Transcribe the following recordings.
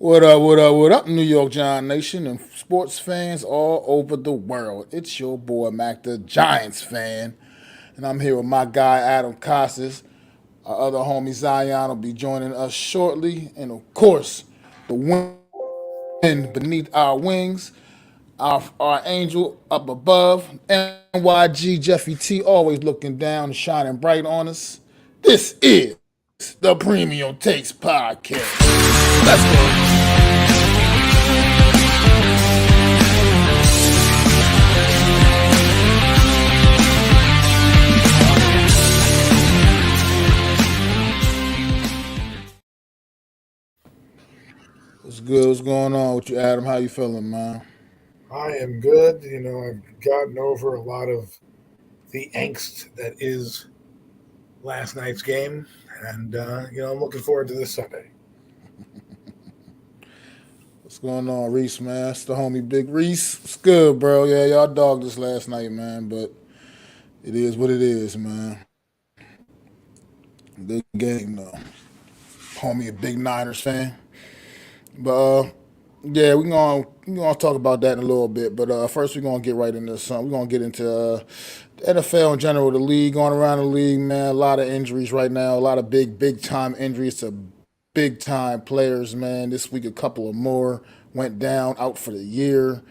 What up, what up, what up, New York Giant Nation and sports fans all over the world? It's your boy Mac the Giants fan, and I'm here with my guy Adam Costas. Our other homie Zion will be joining us shortly, and of course, the wind beneath our wings, our angel up above, NYG Jeffy T, always looking down and shining bright on us. This is the Premium Takes Podcast. Let's go. What's good? What's going on with you, Adam? How you feeling, man? I am good. I've gotten over a lot of the angst that is last night's game, and I'm looking forward to this Sunday. What's going on, Reese, man? It's the homie Big Reese. It's good, bro. Yeah, y'all dogged us last night, man, but it is what it is, man. Good game, though. Homie, a big Niners fan. But yeah, we gonna talk about that in a little bit. But first, we're gonna get right into something. We're gonna get into the NFL in general, the league, going around the league, man. A lot of injuries right now. A lot of big time injuries to big time players, man. This week, a couple of more went down, out for the year.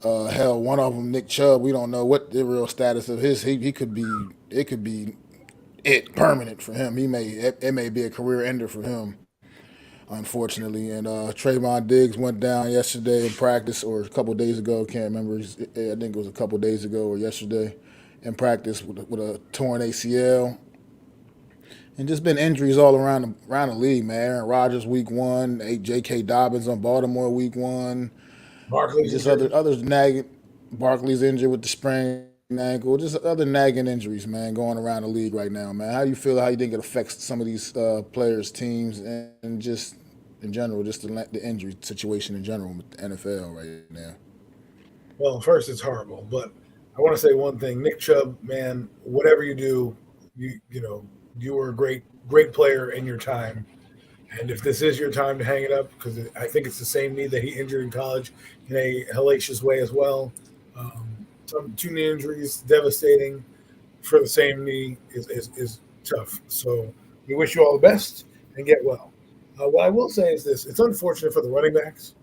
Hell, one of them, Nick Chubb. We don't know what the real status of his. He could be. It could be it permanent for him. It may be a career ender for him, unfortunately. And Trayvon Diggs went down yesterday in practice, or a couple days ago. Can't remember. I think it was a couple days ago or yesterday in practice with a torn ACL. And just been injuries all around the league, man. Aaron Rodgers week one, J.K. Dobbins on Baltimore week one, Barkley's just injured. others nagging. Barkley's injured with the sprained ankle, just other nagging injuries, man, going around the league right now, man. How do you feel? How you think it affects some of these players, teams, and just in general, just the injury situation in general with the NFL right now? Well, first it's horrible, but I want to say one thing: Nick Chubb, man, whatever you do, you were a great player in your time. And if this is your time to hang it up, because I think it's the same knee that he injured in college in a hellacious way as well. Some two knee injuries, devastating for the same knee is tough. So we wish you all the best and get well. What I will say is this: it's unfortunate for the running backs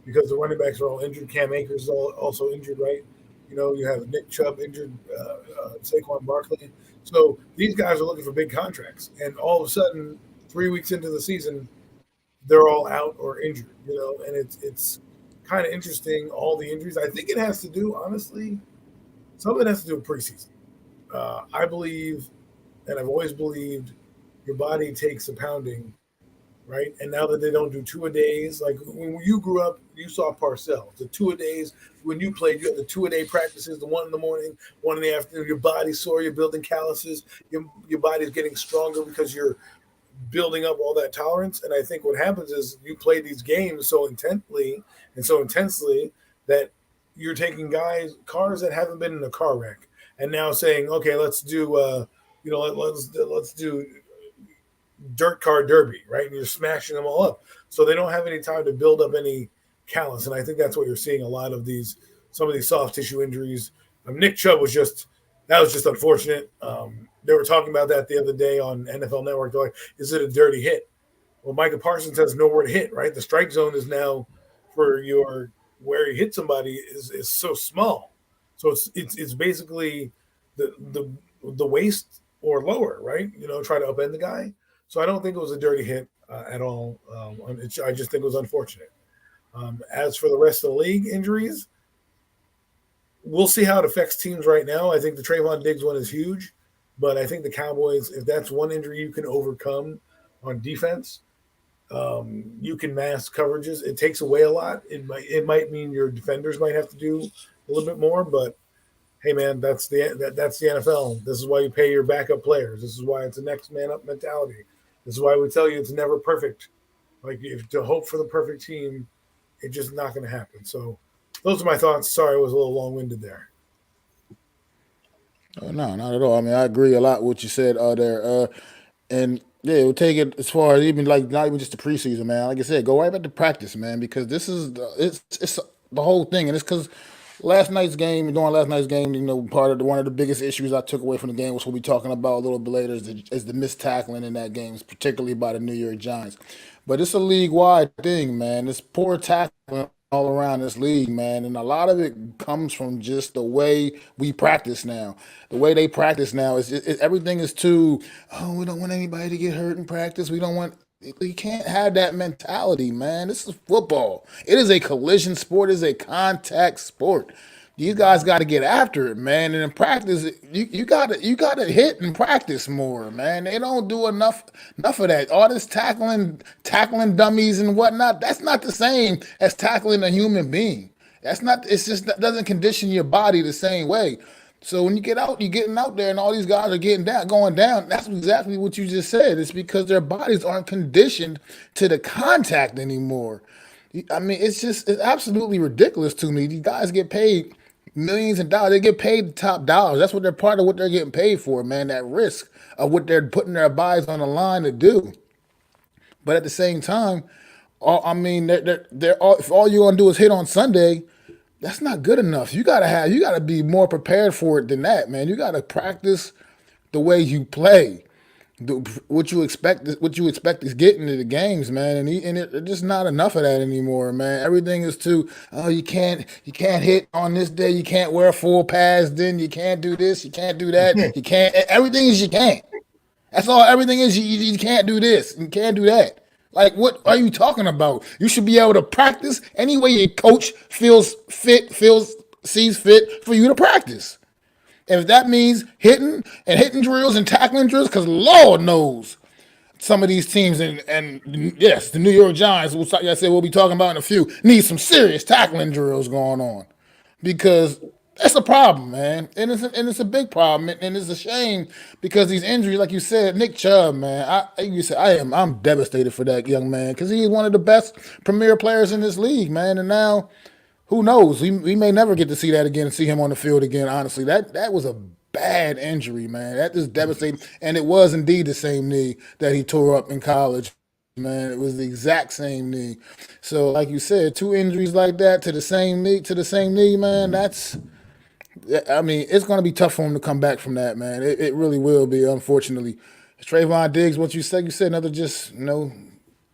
because the running backs are all injured. Cam Akers is also injured, right? You have Nick Chubb injured, Saquon Barkley. So these guys are looking for big contracts, and all of a sudden, 3 weeks into the season, they're all out or injured. And it's kind of interesting all the injuries. I think it has to do, honestly, some of it has to do with preseason. I believe, and I've always believed, your body takes a pounding, right? And now that they don't do two a days, like when you grew up, you saw Parcells, the two a days. When you played, you had the two a day practices, the one in the morning, one in the afternoon. Your body's sore, you're building calluses, your body's getting stronger because you're building up all that tolerance. And I think what happens is you play these games so intently and so intensely that you're taking cars that haven't been in a car wreck, and now saying, okay, let's do, let's do dirt car derby, right? And you're smashing them all up. So they don't have any time to build up any callus. And I think that's what you're seeing a lot of some of these soft tissue injuries. Nick Chubb that was just unfortunate. They were talking about that the other day on NFL Network. They're like, is it a dirty hit? Well, Micah Parsons has nowhere to hit, right? The strike zone is now for where you hit somebody is so small. So it's basically the waist or lower, right? Try to upend the guy. So I don't think it was a dirty hit at all. I just think it was unfortunate. As for the rest of the league injuries, we'll see how it affects teams right now. I think the Trayvon Diggs one is huge, but I think the Cowboys, if that's one injury you can overcome on defense, you can mask coverages. It takes away a lot. It might mean your defenders might have to do a little bit more, but hey, man, that's the NFL. This is why you pay your backup players. This is why it's a next man up mentality. This is why we tell you it's never perfect. Like if to hope for the perfect team, it's just not going to happen. So those are my thoughts. Sorry, I was a little long winded there. No, not at all. I mean, I agree a lot with what you said there. And Yeah, we'll take it as far as even like not even just the preseason, man. Like I said, go right back to practice, man, because this is it's the whole thing, and it's because during last night's game, part of one of the biggest issues I took away from the game, which we'll be talking about a little bit later, is the missed tackling in that game, particularly by the New York Giants. But it's a league wide thing, man. It's poor tackling all around this league, man. And a lot of it comes from just the way we practice now. The way they practice now everything is too, oh, we don't want anybody to get hurt in practice. We don't want, you can't have that mentality, man. This is football. It is a collision sport, it is a contact sport. These guys got to get after it, man. And in practice, you gotta hit and practice more, man. They don't do enough of that. All this tackling dummies and whatnot. That's not the same as tackling a human being. That's not. It's just that doesn't condition your body the same way. So when you get out, you're getting out there, and all these guys are getting down, going down. That's exactly what you just said. It's because their bodies aren't conditioned to the contact anymore. I mean, it's absolutely ridiculous to me. These guys get paid millions of dollars. They get paid the top dollars. That's what they're part of what they're getting paid for, man. That risk of what they're putting their bodies on the line to do. But at the same time, I mean, if all you're gonna do is hit on Sunday, that's not good enough. You gotta be more prepared for it than that, man. You gotta practice the way you play. What you expect is getting to the games, man, and just not enough of that anymore, man. Everything is too. Oh, you can't hit on this day. You can't wear full pads. Then you can't do this. You can't do that. You can't. Everything is you can't. That's all. Everything is you can't do this. You can't do that. Like what are you talking about? You should be able to practice any way your coach sees fit for you to practice. And if that means hitting drills and tackling drills, because Lord knows some of these teams, and yes, the New York Giants, like I said, we'll be talking about in a few, need some serious tackling drills going on because that's a problem, man, and it's a big problem, and it's a shame because these injuries, like you said, Nick Chubb, man, I'm devastated for that young man because he's one of the best premier players in this league, man, and now who knows? We may never get to see that again and see him on the field again. Honestly, that was a bad injury, man. That is devastating, and it was indeed the same knee that he tore up in college. Man, it was the exact same knee. So, like you said, two injuries like that to the same knee, man. I mean, it's going to be tough for him to come back from that, man. It really will be, unfortunately. Trayvon Diggs, what you said, another just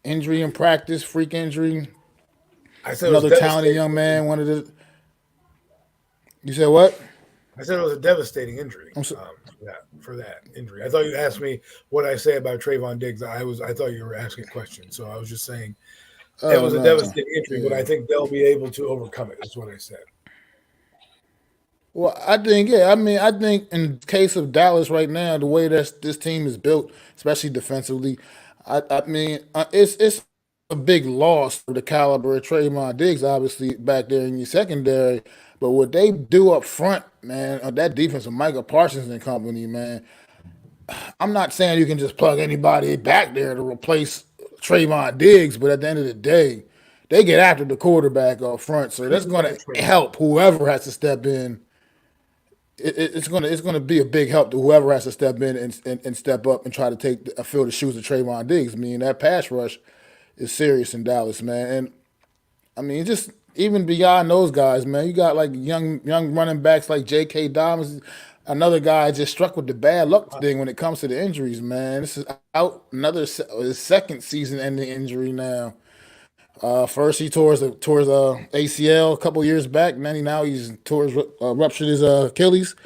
injury in practice, freak injury, I said it was another talented devastating. young man. You said what? I said it was a devastating injury. I'm so, For that injury, I thought you asked me what I say about Trayvon Diggs. I thought you were asking a question, so I was just saying it oh was a no, devastating injury, but yeah. I think they'll be able to overcome it. Is what I said. Well, I think yeah. I think in case of Dallas right now, the way that this team is built, especially defensively, it's a big loss for the caliber of Trayvon Diggs, obviously back there in your secondary. But what they do up front, man, that defense of Michael Parsons and company, man, I'm not saying you can just plug anybody back there to replace Trayvon Diggs, but at the end of the day, they get after the quarterback up front, so that's People going like to Trayvon. help whoever has to step in. It's gonna be a big help to whoever has to step in and step up and try to fill the shoes of Trayvon Diggs. I mean that pass rush is serious in Dallas, man, and I mean just even beyond those guys, man, you got like young running backs like J.K. Dobbins. Another guy just struck with the bad luck thing when it comes to the injuries, man. This is out his second season-ending injury now. First he tore his ACL a couple years back, and then ruptured his Achilles.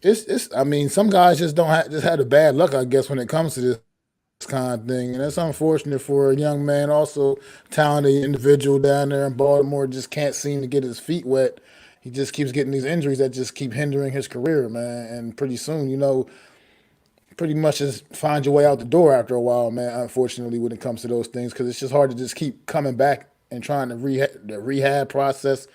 It's I mean some guys just don't have just had a bad luck, I guess, when it comes to this kind of thing, and that's unfortunate for a young man, also talented individual down there in Baltimore, just can't seem to get his feet wet. He just keeps getting these injuries that just keep hindering his career, man. And pretty soon, pretty much just find your way out the door after a while, man. Unfortunately, when it comes to those things, because it's just hard to just keep coming back and trying to rehab process,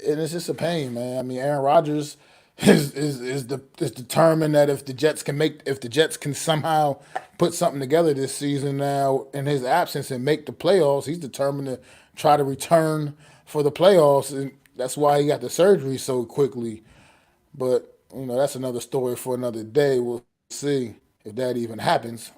and it's just a pain, man. I mean, Aaron Rodgers is determined that if the Jets can somehow put something together this season now in his absence and make the playoffs, he's determined to try to return for the playoffs, and that's why he got the surgery so quickly. But that's another story for another day. We'll see if that even happens.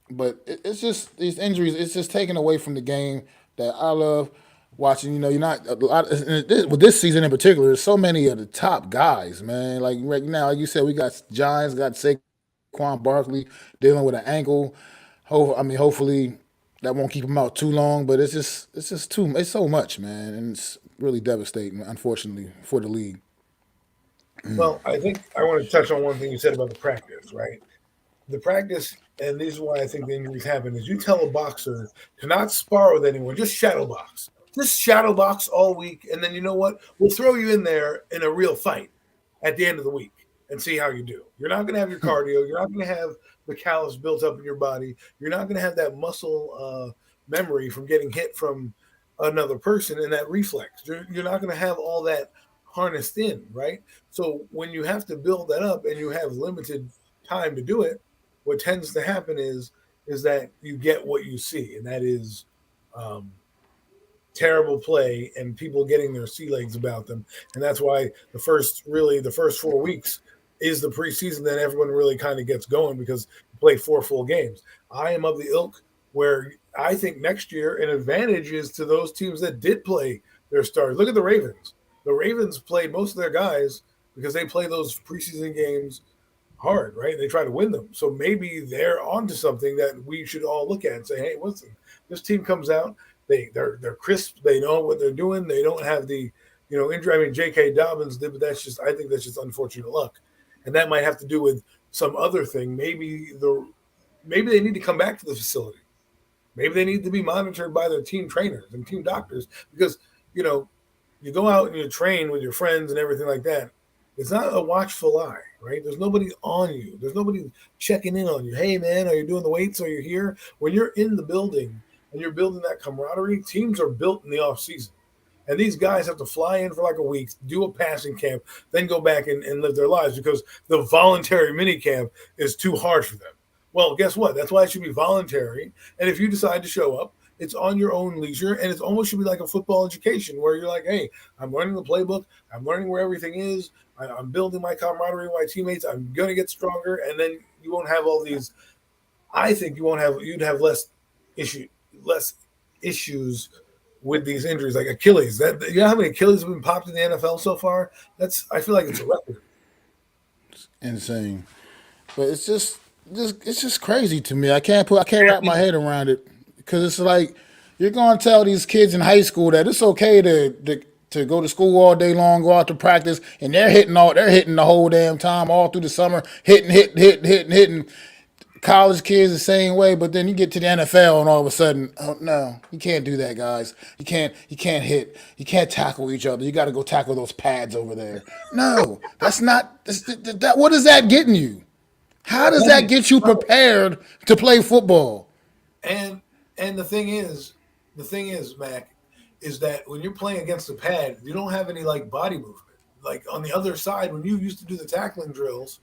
But it's just these injuries. It's just taken away from the game that I love watching. You know, you're not a lot with this season in particular. There's so many of the top guys, man. Like right now, like you said, we got Giants, got Saquon Barkley dealing with an ankle. Hopefully that won't keep him out too long. But it's so much, man, and it's really devastating, unfortunately, for the league. Well, I think I want to touch on one thing you said about the practice, right? The practice, and this is why I think the injuries happen, is you tell a boxer to not spar with anyone, just shadow box. Just shadow box all week, and then you know what? We'll throw you in there in a real fight at the end of the week and see how you do. You're not going to have your cardio. You're not going to have the callus built up in your body. You're not going to have that muscle memory from getting hit from another person and that reflex. You're not going to have all that harnessed in, right? So when you have to build that up and you have limited time to do it, what tends to happen is that you get what you see, and that is um, terrible play and people getting their sea legs about them. And that's why the first 4 weeks is the preseason that everyone really kind of gets going because you play four full games. I am of the ilk where I think next year an advantage is to those teams that did play their stars. Look at the Ravens. The Ravens played most of their guys because they play those preseason games hard, right? They try to win them. So maybe they're onto something that we should all look at and say, hey, listen, this team comes out, they're crisp, they know what they're doing, they don't have the injury. I mean, J.K. Dobbins did, but I think that's just unfortunate luck, and that might have to do with some other thing. Maybe they need to come back to the facility. Maybe they need to be monitored by their team trainers and team doctors because you know you go out and you train with your friends and everything like that. It's not a watchful eye, right? There's nobody on you. There's nobody checking in on you. Hey, man, are you doing the weights? Are you here? When you're in the building and you're building that camaraderie, teams are built in the off season. And these guys have to fly in for like a week, do a passing camp, then go back and live their lives because the voluntary mini camp is too hard for them. Well, guess what? That's why it should be voluntary. And if you decide to show up, it's on your own leisure, and it almost should be like a football education where you're like, hey, I'm learning the playbook. I'm learning where everything is. I'm building my camaraderie with my teammates. I'm going to get stronger, and then you won't have all these. I think you'd have less issues with these injuries like Achilles. You know how many Achilles have been popped in the NFL so far? I feel like it's a record. Insane. But it's just crazy to me. I can't wrap my head around it because it's like you're gonna tell these kids in high school that it's okay to go to school all day long, go out to practice, and they're hitting the whole damn time all through the summer, hitting. College kids the same way, but then you get to the NFL and all of a sudden, oh no, you can't do that, guys. You can't hit, you can't tackle each other. You got to go tackle those pads over there. No, that's not that. What is that getting you? How does that get you prepared to play football? And the thing is, Mac, is that when you're playing against a pad, you don't have any like body movement. Like on the other side, when you used to do the tackling drills,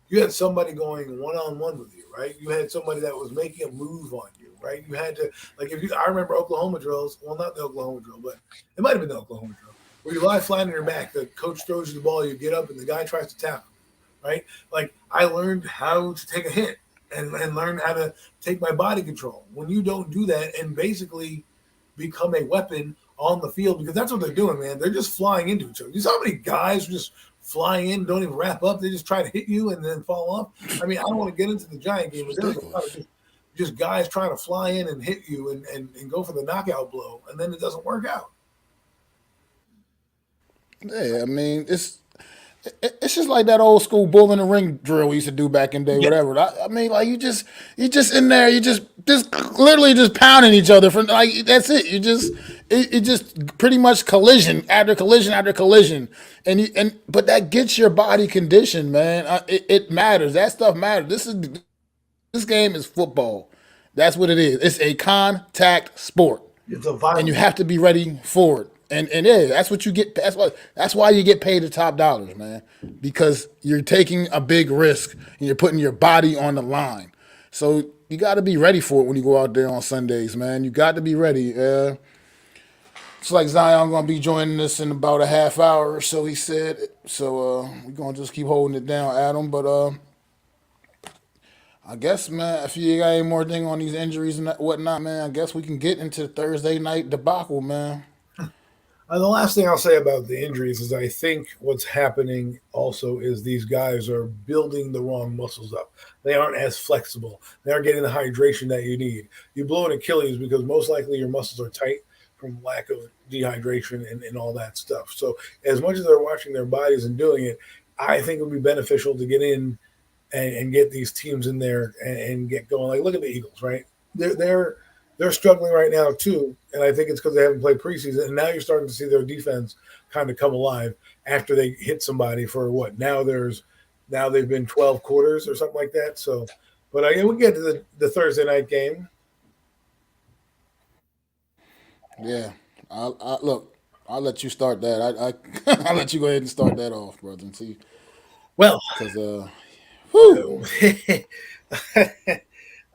you had somebody going one on one with you, right? You had somebody that was making a move on you, right? You had to I remember Oklahoma drills. Well, not the Oklahoma drill, but it might have been the Oklahoma drill where you lie flat on your back. The coach throws you the ball, you get up, and the guy tries to tackle, right? Like I learned how to take a hit and learn how to take my body control. When you don't do that and basically become a weapon on the field, because that's what they're doing, man. They're just flying into each other. You saw how many guys just flying in, don't even wrap up. They just try to hit you and then fall off. I mean, I don't want to get into the Giant game, but there was a lot of just guys trying to fly in and hit you and go for the knockout blow, and then it doesn't work out. Yeah, I mean, it's just like that old school bull in the ring drill we used to do back in the day, Yeah. whatever. I mean, like you just in there, you just literally just pounding each other for like that's it. It just pretty much collision after collision after collision, but that gets your body conditioned, man. It matters. That stuff matters. This game is football. That's what it is. It's a contact sport, It's a and you violent. have to be ready for it. And yeah, that's what you get. That's why you get paid the top dollars, man. Because you're taking a big risk and you're putting your body on the line. So you got to be ready for it when you go out there on Sundays, man. You got to be ready. It's like Zion gonna be joining us in about a half hour or so. He said. So we're gonna just keep holding it down, Adam. But I guess, man, if you got any more thing on these injuries and whatnot, man, I guess we can get into Thursday night debacle, man. The last thing I'll say about the injuries is I think what's happening also is these guys are building the wrong muscles up. They aren't as flexible. They aren't getting the hydration that you need. You blow an Achilles because most likely your muscles are tight from lack of dehydration and all that stuff. So as much as they're watching their bodies and doing it, I think it would be beneficial to get in and get these teams in there and get going. Like look at the Eagles, right? They're struggling right now too, and I think it's because they haven't played preseason. And now you're starting to see their defense kind of come alive after they hit somebody for what? Now they've been 12 quarters or something like that. So, but we get to the Thursday night game. Yeah, I look. I'll let you start that. I I'll let you go ahead and start that off, brother, and see, Well, cause whew,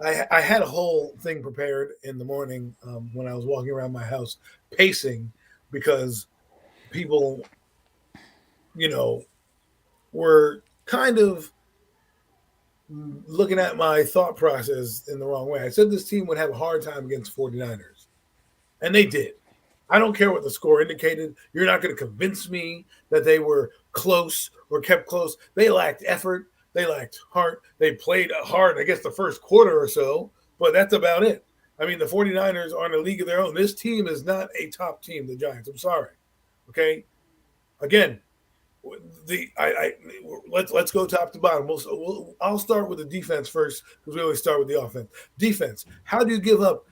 I had a whole thing prepared in the morning when I was walking around my house pacing because people, you know, were kind of looking at my thought process in the wrong way. I said this team would have a hard time against 49ers, and they did. I don't care what the score indicated. You're not going to convince me that they were close or kept close. They lacked effort. They lacked heart. They played hard, I guess, the first quarter or so, but that's about it. I mean, the 49ers are in a league of their own. This team is not a top team, the Giants. I'm sorry. Okay? Again, I let's go top to bottom. I'll start with the defense first because we always start with the offense. Defense. How do you give up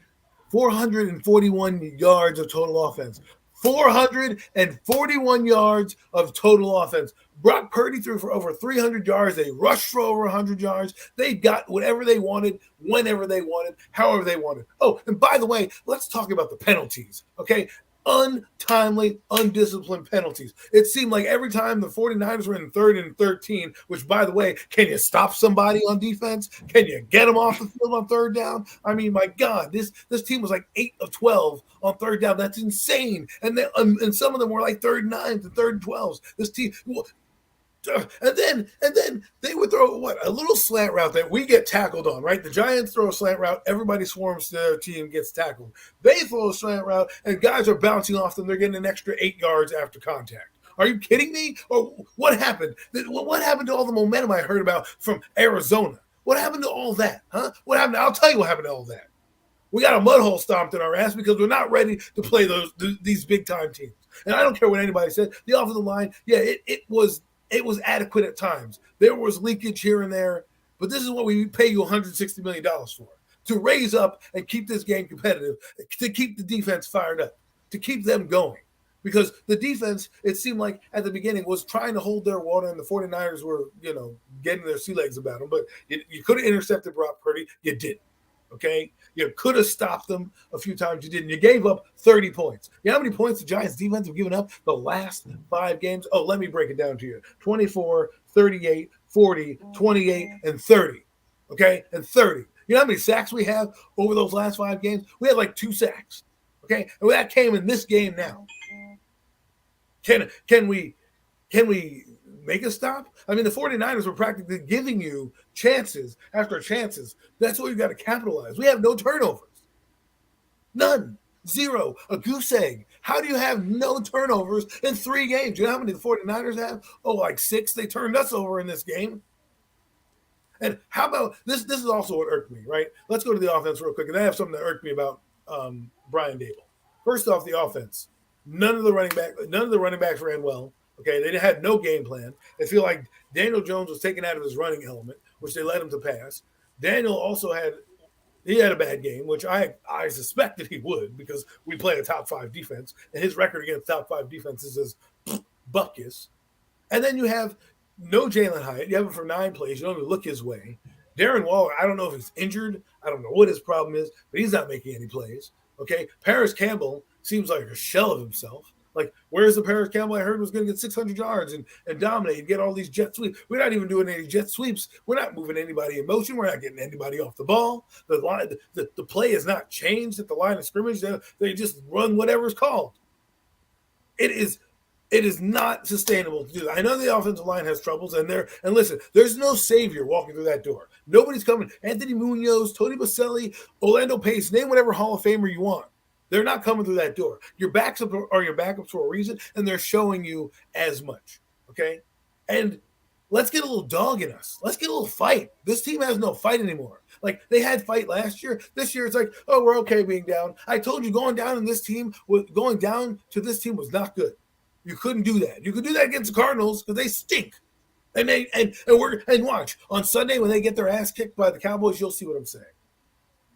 441 yards of total offense? 441 yards of total offense. Brock Purdy threw for over 300 yards. They rushed for over 100 yards. They got whatever they wanted, whenever they wanted, however they wanted. Oh, and by the way, let's talk about the penalties, okay? Untimely, undisciplined penalties. It seemed like every time the 49ers were in 3rd and 13, which, by the way, can you stop somebody on defense? Can you get them off the field on 3rd down? I mean, my God, this team was like 8 of 12 on 3rd down. That's insane. And some of them were like 3rd and 9s and 3rd and 12s. This team, and then they would throw a little slant route that we get tackled on, right? The Giants throw a slant route, everybody swarms to their team, gets tackled. They throw a slant route, and guys are bouncing off them. They're getting an extra 8 yards after contact. Are you kidding me? Or what happened? What happened to all the momentum I heard about from Arizona? What happened to all that? Huh? What happened? I'll tell you what happened to all that. We got a mud hole stomped in our ass because we're not ready to play these big time teams. And I don't care what anybody said. The offensive line, yeah, it was adequate at times. There was leakage here and there, but this is what we pay you $160 million for, to raise up and keep this game competitive, to keep the defense fired up, to keep them going. Because the defense, it seemed like at the beginning, was trying to hold their water, and the 49ers were, getting their sea legs about them. But you could have intercepted Brock Purdy. You didn't. Okay? You could have stopped them a few times. You didn't. You gave up 30 points. You know how many points the Giants defense have given up the last 5 games? Oh, let me break it down to you. 24, 38, 40, 28, and 30. Okay? And 30. You know how many sacks we have over those last 5 games? We had like 2 sacks. Okay? And that came in this game now. Can we make a stop? I mean, the 49ers were practically giving you chances after chances. That's what you got to capitalize. We have no turnovers. None. 0. A goose egg. How do you have no turnovers in 3 games? You know how many the 49ers have? Oh, like 6. They turned us over in this game. And how about this? This is also what irked me, right? Let's go to the offense real quick. And I have something that irked me about Brian Dable. First off, the offense. None of the running backs ran well. Okay, they had no game plan. I feel like Daniel Jones was taken out of his running element, which they led him to pass. Daniel also had a bad game, which I suspected he would because we play a top 5 defense, and his record against top 5 defenses is buckus. And then you have no Jalen Hyatt. You have him for 9 plays. You don't even look his way. Darren Waller, I don't know if he's injured. I don't know what his problem is, but he's not making any plays. Okay, Paris Campbell seems like a shell of himself. Like, where's the Paris Campbell I heard was going to get 600 yards and dominate and get all these jet sweeps? We're not even doing any jet sweeps. We're not moving anybody in motion. We're not getting anybody off the ball. The play has not changed at the line of scrimmage. They just run whatever's called. It is It is not sustainable to do that. I know the offensive line has troubles, and listen, there's no savior walking through that door. Nobody's coming. Anthony Munoz, Tony Baselli, Orlando Pace, name whatever Hall of Famer you want. They're not coming through that door. Your backups are your backups for a reason, and they're showing you as much. Okay, and let's get a little dog in us. Let's get a little fight. This team has no fight anymore. Like they had fight last year. This year it's like, oh, we're okay being down. I told you going down to this team was not good. You couldn't do that. You could do that against the Cardinals because they stink. And watch on Sunday when they get their ass kicked by the Cowboys, you'll see what I'm saying.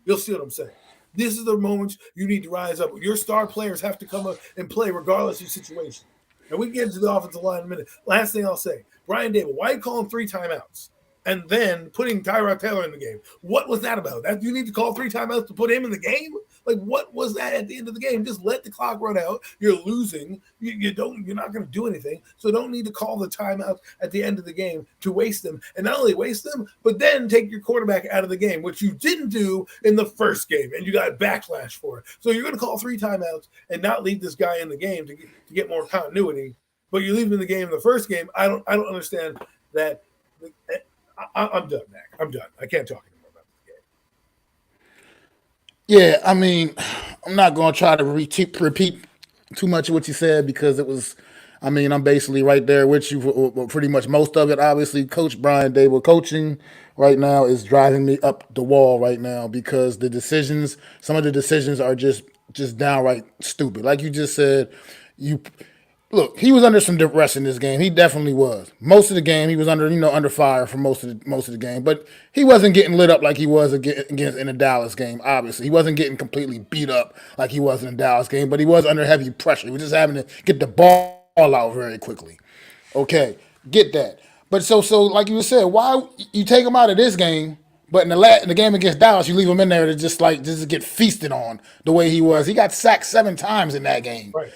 You'll see what I'm saying. This is the moment you need to rise up. Your star players have to come up and play regardless of the situation. And we can get into the offensive line in a minute. Last thing I'll say, Brian Dable, why you call him 3 timeouts? And then putting Tyrod Taylor in the game. What was that about? That you need to call 3 timeouts to put him in the game? Like, what was that at the end of the game? Just let the clock run out. You're losing. You're not going to do anything. So don't need to call the timeouts at the end of the game to waste them. And not only waste them, but then take your quarterback out of the game, which you didn't do in the first game, and you got backlash for it. So you're going to call 3 timeouts and not leave this guy in the game to get more continuity. But you leave him in the game in the first game. I don't understand that. I'm done, Mac. I'm done. I can't talk anymore about this game. Yeah, I mean, I'm not going to try to repeat too much of what you said because it was, I mean, I'm basically right there with you for pretty much most of it. Obviously, Coach Brian Dable coaching right now is driving me up the wall right now because some of the decisions are just downright stupid. Like you just said, Look, he was under some duress in this game. He definitely was. Most of the game, he was under fire for most of the game. But he wasn't getting lit up like he was against in the Dallas game. Obviously, he wasn't getting completely beat up like he was in the Dallas game. But he was under heavy pressure. He was just having to get the ball out very quickly. Okay, get that. But so like you said, why you take him out of this game? But in the game against Dallas, you leave him in there to just get feasted on the way he was. He got sacked 7 times in that game. Right.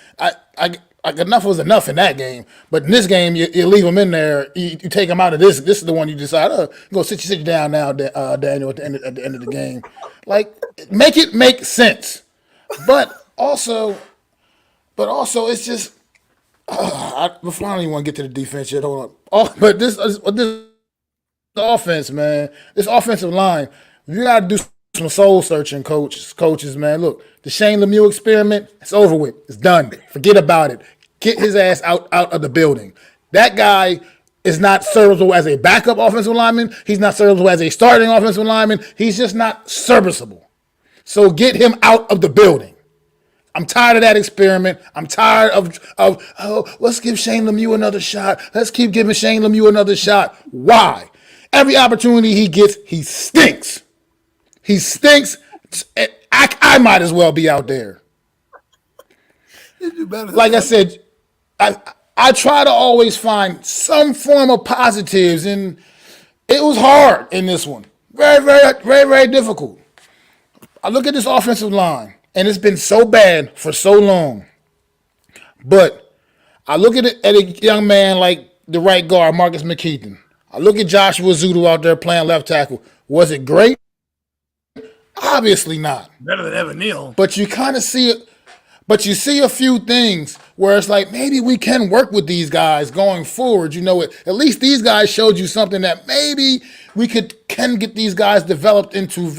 Like enough was enough in that game, but in this game you leave him in there. You take him out of this. This is the one you decide. Go sit you down now, Daniel. At the end of the game, like make it make sense. But also, it's just before I don't even want to get to the defense yet. Hold on. But this offense, man, this offensive line, you got to do some soul searching, coaches, man. Look, the Shane Lemieux experiment, it's over with. It's done. Forget about it. Get his ass out of the building. That guy is not serviceable as a backup offensive lineman. He's not serviceable as a starting offensive lineman. He's just not serviceable. So get him out of the building. I'm tired of that experiment. I'm tired of let's give Shane Lemieux another shot. Let's keep giving Shane Lemieux another shot. Why? Every opportunity he gets, he stinks. He stinks. I might as well be out there. Like I said, I try to always find some form of positives, and it was hard in this one. Very, very, very, very difficult. I look at this offensive line, and it's been so bad for so long. But I look at a young man like the right guard, Marcus McKeithen. I look at Joshua Zudu out there playing left tackle. Was it great? Obviously not. Better than Evan Neal. But you kind of see it. But you see a few things where it's like maybe we can work with these guys going forward. At least these guys showed you something that maybe we can get these guys developed into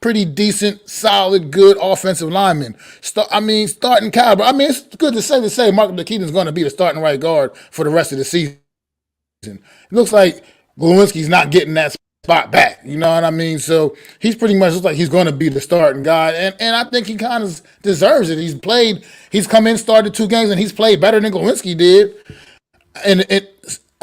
pretty decent, solid, good offensive linemen. Starting caliber. I mean, it's good to say Mark McKeithen's going to be the starting right guard for the rest of the season. It looks like Glowinski's not getting that spot back. You know what I mean? So he's pretty much looks like he's going to be the starting guy, and I think he kind of deserves it. He's come in, started 2 games, and he's played better than Glowinski did. And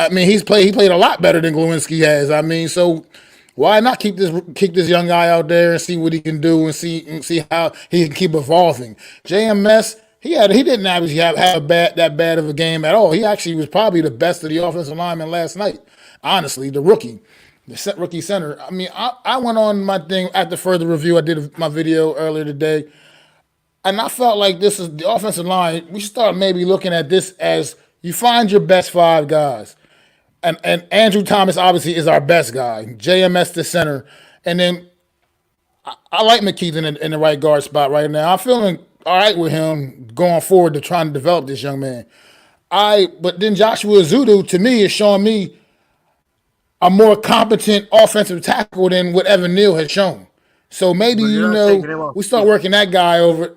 he played a lot better than Glowinski has. I mean, so why not keep this young guy out there and see what he can do and see how he can keep evolving? JMS. He didn't actually have that bad of a game at all. He actually was probably the best of the offensive linemen last night. Honestly, the rookie center. I mean, I went on my thing after further review. I did my video earlier today, and I felt like this is the offensive line. We should start maybe looking at this as you find your best 5 guys, and Andrew Thomas obviously is our best guy. JMS the center, and then I like McKeithen in the right guard spot right now. I'm feeling all right with him going forward to trying to develop this young man. But then Joshua Azudu, to me, is showing me a more competent offensive tackle than what Evan Neal has shown. So maybe, But you're not taking him off. we start working that guy over.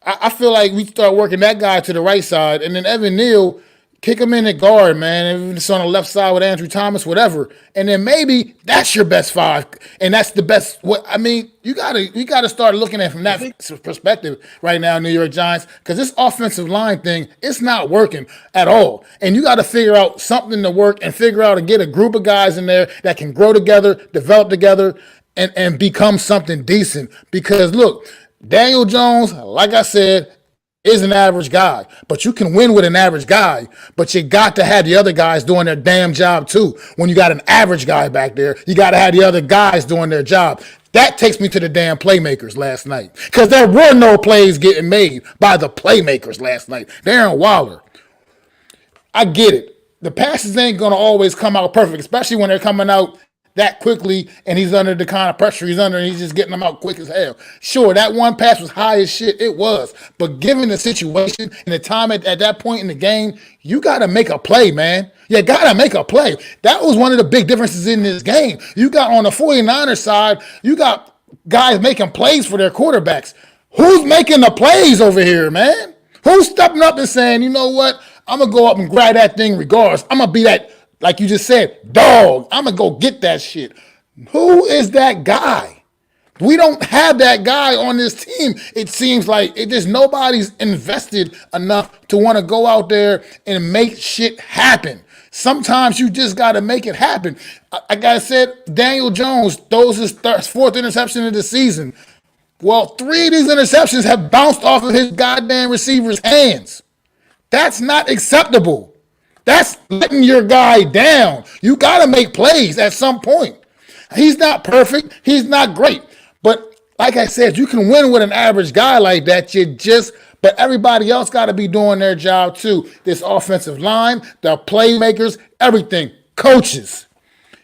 I feel like we start working that guy to the right side, and then Evan Neal, kick him in at guard, man. If it's on the left side with Andrew Thomas, whatever. And then maybe that's your best five, and that's the best. You gotta start looking at it from that perspective right now, New York Giants, because this offensive line thing, it's not working at all. And you got to figure out something to work and figure out to get a group of guys in there that can grow together, develop together, and become something decent. Because look, Daniel Jones, like I said, is an average guy, but you can win with an average guy, but you got to have the other guys doing their damn job too. When you got an average guy back there, you got to have the other guys doing their job. That takes me to the damn playmakers last night, because there were no plays getting made by the playmakers last night. Darren Waller, I get it. The passes ain't going to always come out perfect, especially when they're coming out that quickly and he's under the kind of pressure he's under and he's just getting them out quick as hell. Sure, that one pass was high as shit. It was. But given the situation and the time at that point in the game, you got to make a play, man. You got to make a play. That was one of the big differences in this game. You got on the 49ers side, you got guys making plays for their quarterbacks. Who's making the plays over here, man? Who's stepping up and saying, you know what? I'm going to go up and grab that thing regardless. I'm going to be that, like you just said, dog. I'm going to go get that shit. Who is that guy? We don't have that guy on this team. It seems like nobody's invested enough to want to go out there and make shit happen. Sometimes you just got to make it happen. Like I said, Daniel Jones throws his fourth interception of the season. Well, 3 of these interceptions have bounced off of his goddamn receiver's hands. That's not acceptable. That's letting your guy down. You got to make plays at some point. He's not perfect. He's not great. But like I said, you can win with an average guy like that. But everybody else got to be doing their job too. This offensive line, the playmakers, everything. Coaches.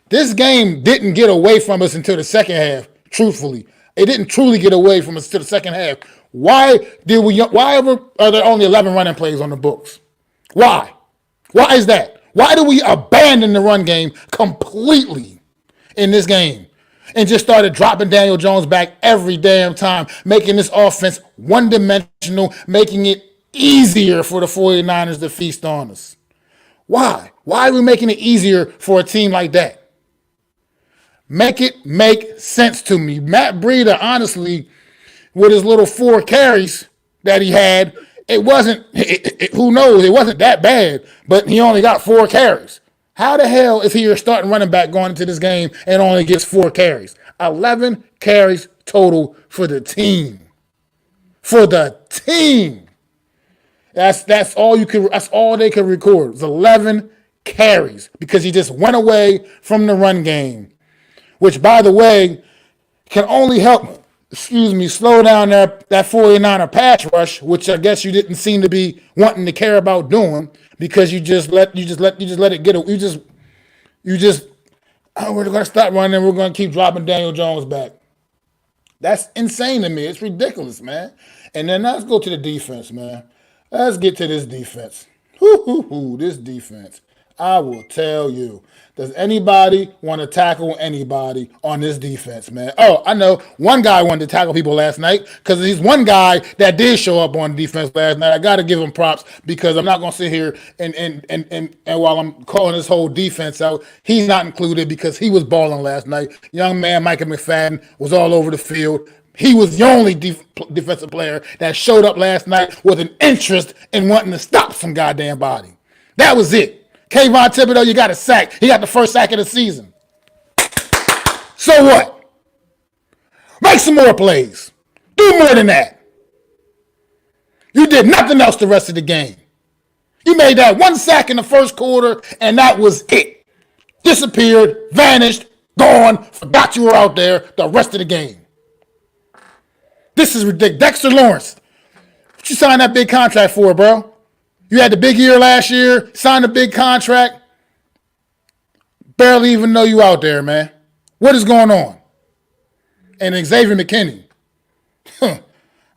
This game didn't get away from us until the second half, truthfully. It didn't truly get away from us until the second half. Why are there only 11 running plays on the books? Why? Why is that? Why do we abandon the run game completely in this game and just started dropping Daniel Jones back every damn time, making this offense one-dimensional, making it easier for the 49ers to feast on us? Why? Why are we making it easier for a team like that? Make it make sense to me. Matt Breida, honestly, with his little 4 carries that he had, it wasn't, who knows, it wasn't that bad, but he only got 4 carries. How the hell is he your starting running back going into this game and only gets 4 carries? 11 carries total for the team. For the team. That's all they could record. It was 11 carries because he just went away from the run game, which, by the way, can only help, slow down that 49er pass rush, which I guess you didn't seem to be wanting to care about doing because you just let it get. We're gonna stop running. We're gonna keep dropping Daniel Jones back. That's insane to me. It's ridiculous, man. And then let's go to the defense, man. Let's get to this defense. This defense. I will tell you. Does anybody want to tackle anybody on this defense, man? Oh, I know. One guy wanted to tackle people last night because he's one guy that did show up on defense last night. I got to give him props because I'm not going to sit here and while I'm calling this whole defense out, he's not included because he was balling last night. Young man Micah McFadden was all over the field. He was the only defensive player that showed up last night with an interest in wanting to stop some goddamn body. That was it. Kayvon Thibodeau, you got a sack. He got the first sack of the season. So what? Make some more plays. Do more than that. You did nothing else the rest of the game. You made that 1 sack in the first quarter, and that was it. Disappeared, vanished, gone, forgot you were out there the rest of the game. This is ridiculous. Dexter Lawrence, what you signed that big contract for, bro? You had the big year last year, signed a big contract. Barely even know you out there, man. What is going on? And Xavier McKinney.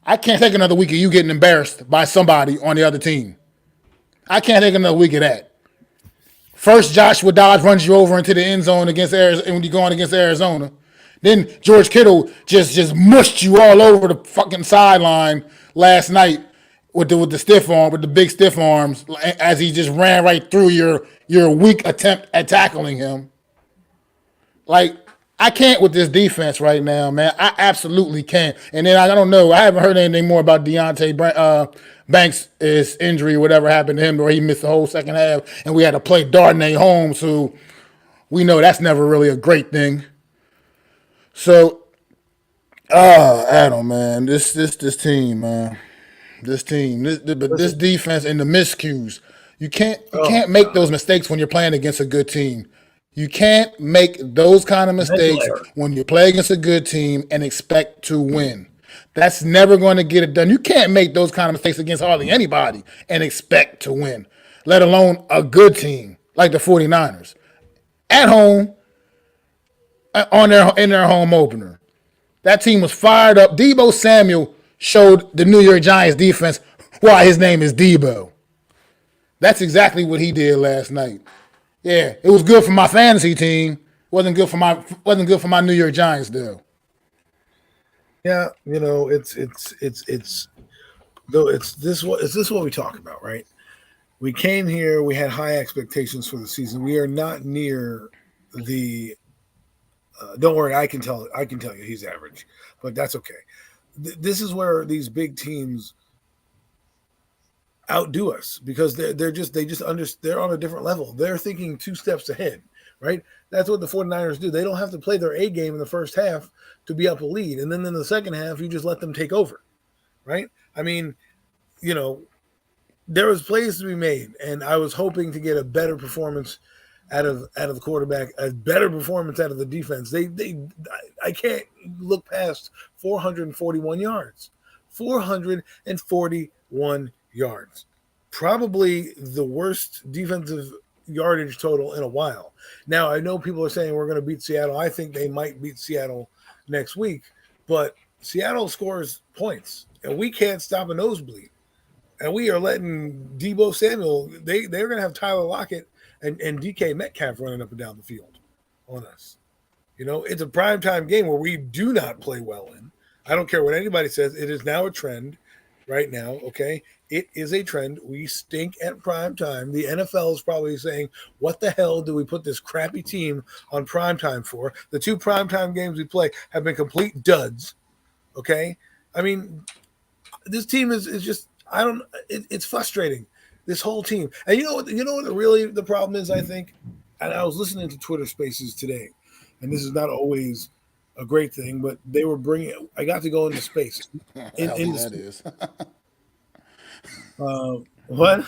I can't take another week of you getting embarrassed by somebody on the other team. I can't think of another week of that. First, Joshua Dodge runs you over into the end zone against Arizona when you're going against Arizona. Then George Kittle just mushed you all over the fucking sideline last night with the stiff arm, with the big stiff arms, as he just ran right through your weak attempt at tackling him. Like, I can't with this defense right now, man. I absolutely can't. And then I don't know. I haven't heard anything more about Banks' injury or whatever happened to him, where he missed the whole second half, and we had to play Darnay Holmes, who we know that's never really a great thing. So, Adam, man, this team, man, this defense and the miscues, you can't make those mistakes when you're playing against a good team. You can't make those kind of mistakes when you play against a good team and expect to win. That's never going to get it done. You can't make those kind of mistakes against hardly anybody and expect to win, let alone a good team like the 49ers. At home, in their home opener. That team was fired up. Deebo Samuel showed the New York Giants defense why his name is Deebo. That's exactly what he did last night. Yeah, it was good for my fantasy team. Wasn't good for my New York Giants though. Yeah, it's though it's this what we talk about, right? We came here, we had high expectations for the season. We are not near the don't worry, I can tell you he's average, but that's okay. This is where these big teams outdo us because they're on a different level. They're thinking two steps ahead, right? That's what the 49ers do. They don't have to play their A game in the first half to be up a lead, and then in the second half you just let them take over, right? I mean, there was plays to be made, and I was hoping to get a better performance out of the quarterback, a better performance out of the defense. I can't look past 441 yards. 441 yards. Probably the worst defensive yardage total in a while. Now, I know people are saying we're going to beat Seattle. I think they might beat Seattle next week, but Seattle scores points, and we can't stop a nosebleed. And we are letting Deebo Samuel, they're going to have Tyler Lockett and DK Metcalf running up and down the field on us. It's a primetime game where we do not play well in. I don't care what anybody says. It is now a trend right now, okay? It is a trend. We stink at primetime. The NFL is probably saying, what the hell do we put this crappy team on primetime for? The two primetime games we play have been complete duds, okay? I mean, this team is just, it's frustrating. This whole team. And you know what the problem is, I think? And I was listening to Twitter Spaces today, and this is not always a great thing, but they were bringing. I got to go into space. That is. What?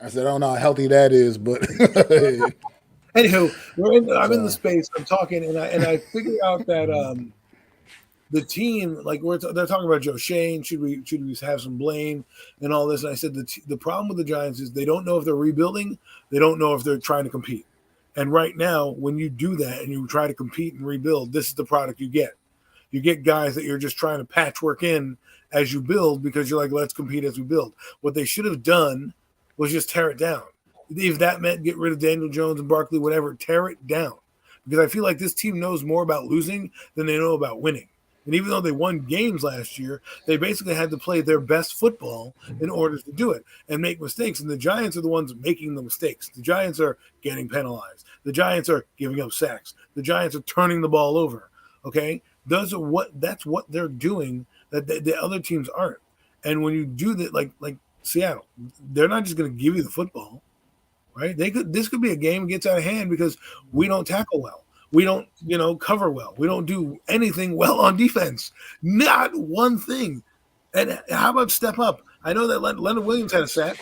I said, I don't know how healthy that is, but anywho, I'm in the space. I'm talking, and I figured out that the team, like they're talking about Joe Shane. Should we have some blame and all this? And I said the problem with the Giants is they don't know if they're rebuilding. They don't know if they're trying to compete. And right now, when you do that and you try to compete and rebuild, this is the product you get. You get guys that you're just trying to patchwork in as you build because you're like, let's compete as we build. What they should have done was just tear it down. If that meant get rid of Daniel Jones and Barkley, whatever, tear it down. Because I feel like this team knows more about losing than they know about winning. And even though they won games last year, they basically had to play their best football in order to do it and make mistakes. And the Giants are the ones making the mistakes. The Giants are getting penalized. The Giants are giving up sacks. The Giants are turning the ball over. Okay? That's what they're doing that the other teams aren't. And when you do that, like Seattle, they're not just going to give you the football, right? This could be a game that gets out of hand because we don't tackle well. We don't, cover well. We don't do anything well on defense. Not one thing. And how about step up? I know that Leonard Williams had a sack,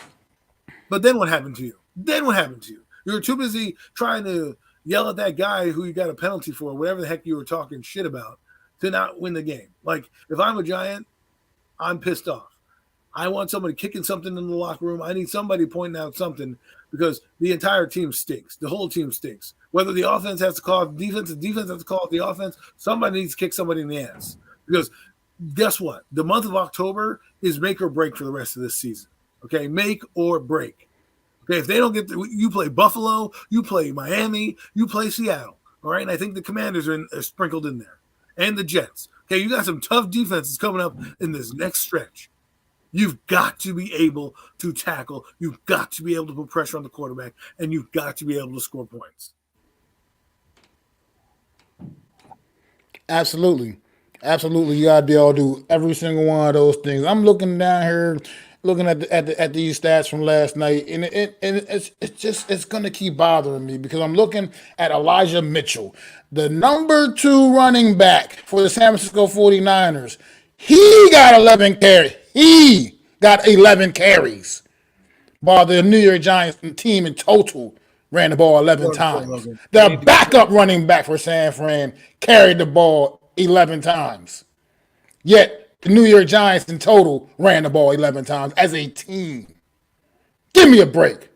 but then what happened to you? You were too busy trying to yell at that guy who you got a penalty for, whatever the heck you were talking shit about, to not win the game. Like, if I'm a Giant, I'm pissed off. I want somebody kicking something in the locker room. I need somebody pointing out something because the entire team stinks. The whole team stinks. Whether the offense has to call it defense, the defense has to call it the offense, somebody needs to kick somebody in the ass. Because guess what? The month of October is make or break for the rest of this season. Okay, make or break. Okay, if they don't get you play Buffalo, you play Miami, you play Seattle. All right, and I think the Commanders are sprinkled in there, and the Jets. Okay, you got some tough defenses coming up in this next stretch. You've got to be able to tackle. You've got to be able to put pressure on the quarterback, and you've got to be able to score points. Absolutely. Absolutely. You gotta be able to do every single one of those things. I'm looking down here, looking at these stats from last night, and it's gonna keep bothering me because I'm looking at Elijah Mitchell, the number 2 running back for the San Francisco 49ers. He got 11 carries. He got 11 carries. While the New York Giants team in total ran the ball 11 times. The backup running back for San Fran carried the ball 11 times. Yet the New York Giants in total ran the ball 11 times as a team. Give me a break.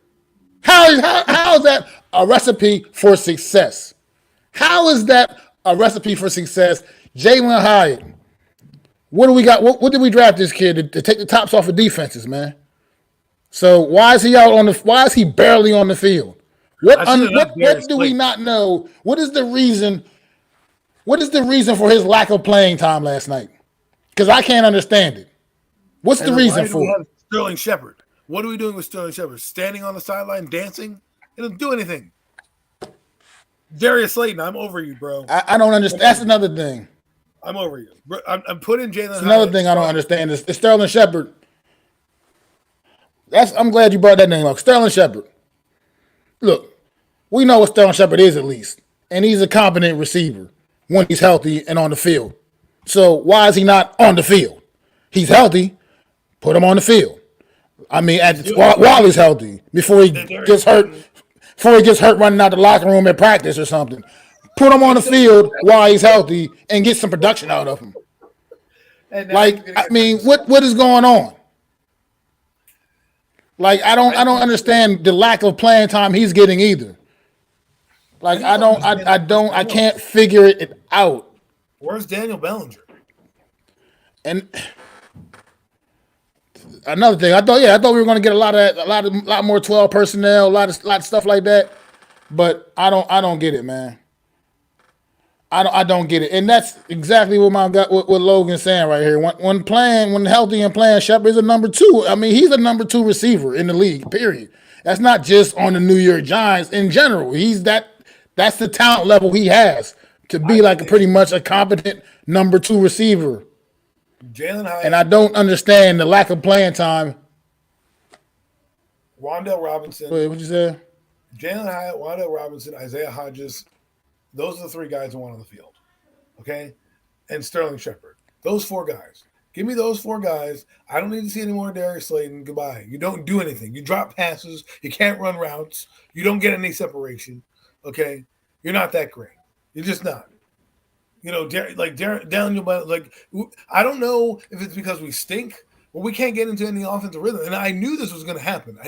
How is that a recipe for success? How is that a recipe for success? Jalen Hyatt. What do we got? What did we draft this kid to take the tops off of defenses, man? So why is he out on the? Why is he barely on the field? What do we not know? What is the reason? What is the reason for his lack of playing time last night? Because I can't understand it. What's the reason for it? Sterling Shepard. What are we doing with Sterling Shepard? Standing on the sideline dancing? It doesn't do anything. Darius Slayton, I'm over you, bro. I don't understand. That's another thing. I'm over you. I'm putting Jalen. That's another thing I don't understand is Sterling Shepard. I'm glad you brought that name up. Sterling Shepard. Look, we know what Sterling Shepard is at least. And he's a competent receiver when he's healthy and on the field. So why is he not on the field? He's healthy. Put him on the field. I mean, while he's healthy, before he gets hurt, running out the locker room at practice or something. Put him on the field while he's healthy and get some production out of him. Like, I mean, what is going on? Like, I don't understand the lack of playing time he's getting either. Like, I can't figure it out. Where's Daniel Bellinger? And another thing, I thought we were going to get a lot more 12 personnel, a lot of stuff like that. But I don't get it, man. I don't get it, and that's exactly what Logan's saying right here. When healthy and playing, Shepard's a number 2. I mean, he's a number 2 receiver in the league. Period. That's not just on the New York Giants in general. That's the talent level he has to be like pretty much a competent number 2 receiver. Jalen Hyatt, and I don't understand the lack of playing time. Wan'Dale Robinson. Wait, what you say? Jalen Hyatt, Wan'Dale Robinson, Isaiah Hodges. Those are the 3 guys who want on the field. Okay? And Sterling Shepard. Those 4 guys. Give me those 4 guys. I don't need to see any more Darius Slayton. Goodbye. You don't do anything. You drop passes. You can't run routes. You don't get any separation. Okay? You're not that great. You're just not. You know, Daniel, like, I don't know if it's because we stink, but we can't get into any offensive rhythm. And I knew this was going to happen.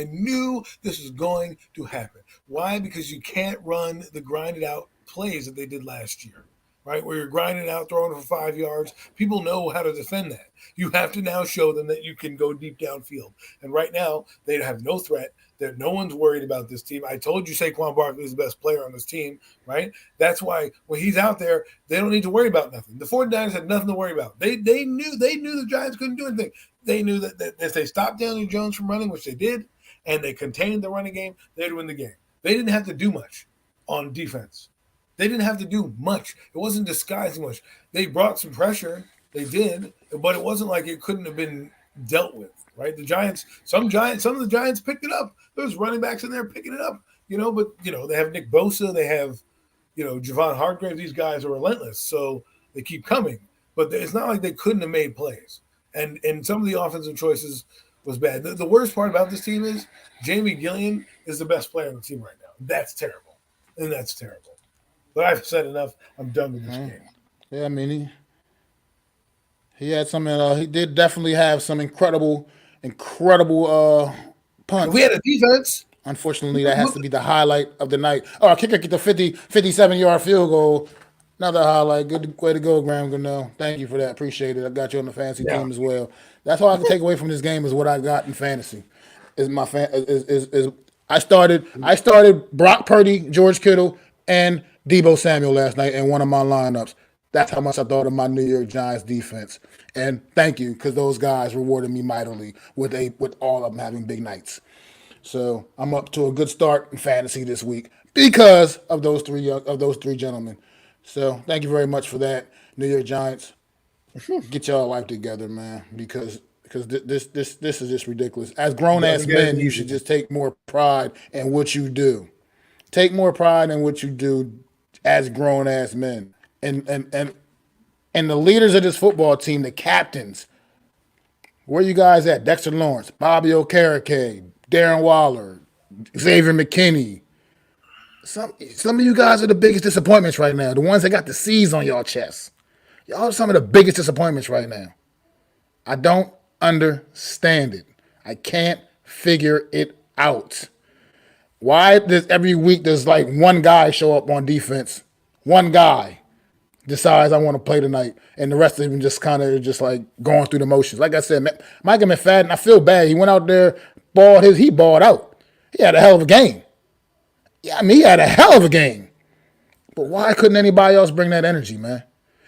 Why? Because you can't run the grinded out plays that they did last year, right? Where you're grinding out, throwing for 5 yards. People know how to defend that. You have to now show them that you can go deep downfield. And right now, they have no threat. That no one's worried about this team. I told you Saquon Barkley is the best player on this team, right? That's why when he's out there, they don't need to worry about nothing. The 49ers had nothing to worry about. They knew the Giants couldn't do anything. They knew that if they stopped Daniel Jones from running, which they did, and they contained the running game, they'd win the game. They didn't have to do much on defense. They didn't have to do much. It wasn't disguising much. They brought some pressure. They did, but it wasn't like it couldn't have been dealt with, right? Some of the Giants picked it up. There's running backs in there picking it up, but, they have Nick Bosa. They have, Javon Hargrave. These guys are relentless, so they keep coming. But it's not like they couldn't have made plays. And some of the offensive choices was bad. The worst part about this team is Jamie Gillian is the best player on the team right now. That's terrible. But I've said enough. I'm done with this game. Yeah, I mean, he had some. He did definitely have some incredible punts. We had a defense. Unfortunately, that has to be the highlight of the night. Oh, our kicker get the 57-yard field goal. Another highlight. Good way to go, Graham Gano. Thank you for that. Appreciate it. I got you on the fantasy Yeah. team as well. That's all I can take away from this game is what I got in fantasy. Is my fan is I started Brock Purdy, George Kittle, and Debo Samuel last night in one of my lineups. That's how much I thought of my New York Giants defense. And thank you, because those guys rewarded me mightily with all of them having big nights. So I'm up to a good start in fantasy this week because of those three gentlemen. So thank you very much for that, New York Giants. Get y'all life together, man, because this is just ridiculous. As grown Doesn't ass get any men, you should easier. just take more pride in what you do. Take more pride in what you do as grown ass men. And the leaders of this football team, the captains, where you guys at? Dexter Lawrence, Bobby Okereke, Darren Waller, Xavier McKinney. Some of you guys are the biggest disappointments right now. The ones that got the C's on y'all chest. Y'all are some of the biggest disappointments right now. I don't understand it. I can't figure it out. Why does every week there's like one guy show up on defense? One guy decides I want to play tonight, and the rest of them just kind of just like going through the motions. Like I said, Micah McFadden, I feel bad. He went out there, he balled out. He had a hell of a game. Yeah, I mean, he had a hell of a game. But why couldn't anybody else bring that energy, man?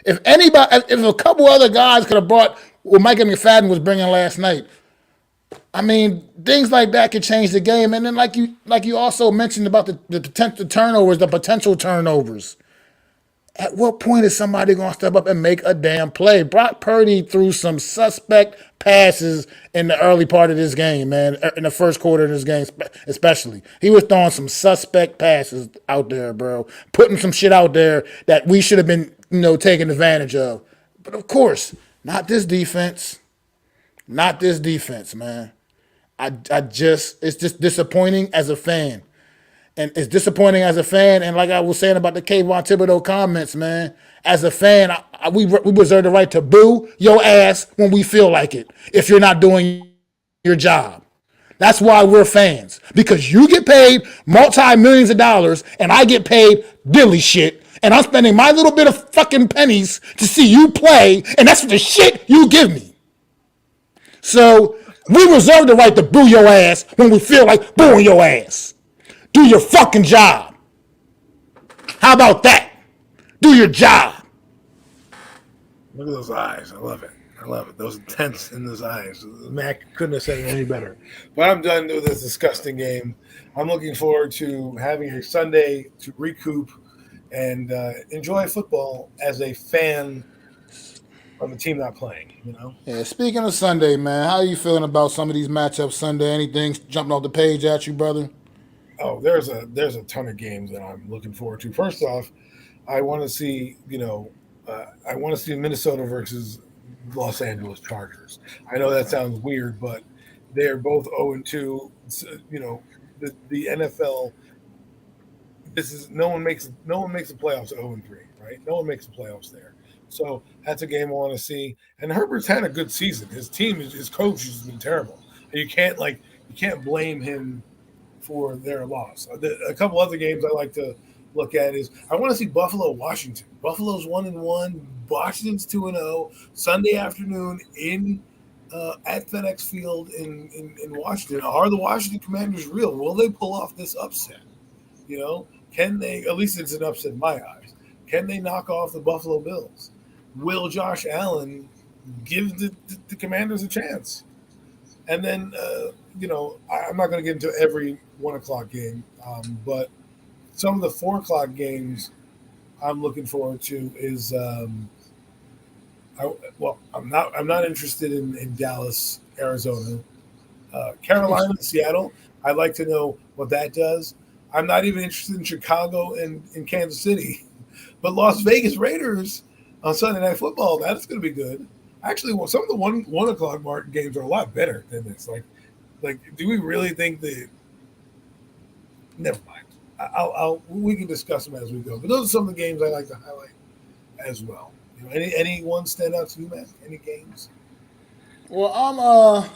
If a couple other guys could have brought what Micah McFadden was bringing last night, I mean, things like that could change the game. And then, like you also mentioned about the potential turnovers, the potential turnovers. At what point is somebody going to step up and make a damn play? Brock Purdy threw some suspect passes in the early part of this game, man, in the first quarter of this game, especially. He was throwing some suspect passes out there, bro, putting some shit out there that we should have been, taking advantage of. But of course, not this defense. Not this defense, man. It's just disappointing as a fan. And it's disappointing as a fan. And like I was saying about the Kayvon Thibodeau comments, man, as a fan, we reserve the right to boo your ass when we feel like it if you're not doing your job. That's why we're fans. Because you get paid multi-millions of dollars and I get paid dilly shit. And I'm spending my little bit of fucking pennies to see you play. And that's the shit you give me. So we reserve the right to boo your ass when we feel like booing your ass. Do your fucking job. How about that? Do your job. Look at those eyes. I love it. I love it. Those intents in those eyes. Mac couldn't have said it any better. But I'm done with this disgusting game. I'm looking forward to having a Sunday to recoup and enjoy football as a fan of a team not playing. Yeah, speaking of Sunday, man, how are you feeling about some of these matchups Sunday? Anything jumping off the page at you, brother? Oh, there's a ton of games that I'm looking forward to. First off, I want to see Minnesota versus Los Angeles Chargers. I know that sounds weird, but they're both 0-2. The NFL. This is no one makes the playoffs at 0-3, right? No one makes the playoffs there. So that's a game I want to see. And Herbert's had a good season. His team, his coach has been terrible. And you can't blame him for their loss. A couple other games I like to look at is I want to see Buffalo, Washington. Buffalo's 1-1. Washington's 2-0. Sunday afternoon at FedEx Field in Washington. Are the Washington Commanders real? Will they pull off this upset? Can they? At least it's an upset in my eyes. Can they knock off the Buffalo Bills? Will Josh Allen give the Commanders a chance? And then, I'm not going to get into every 1 o'clock game, but some of the 4 o'clock games I'm looking forward to is, I'm not interested in Dallas, Arizona, Carolina, and Seattle. I'd like to know what that does. I'm not even interested in Chicago and in Kansas City, but Las Vegas Raiders on Sunday Night Football, that's going to be good. Actually, some of the 1 o'clock mark games are a lot better than this. Like, do we really think that? Never mind. We can discuss them as we go. But those are some of the games I like to highlight as well. Any one stand out to you, Matt? Any games? Well,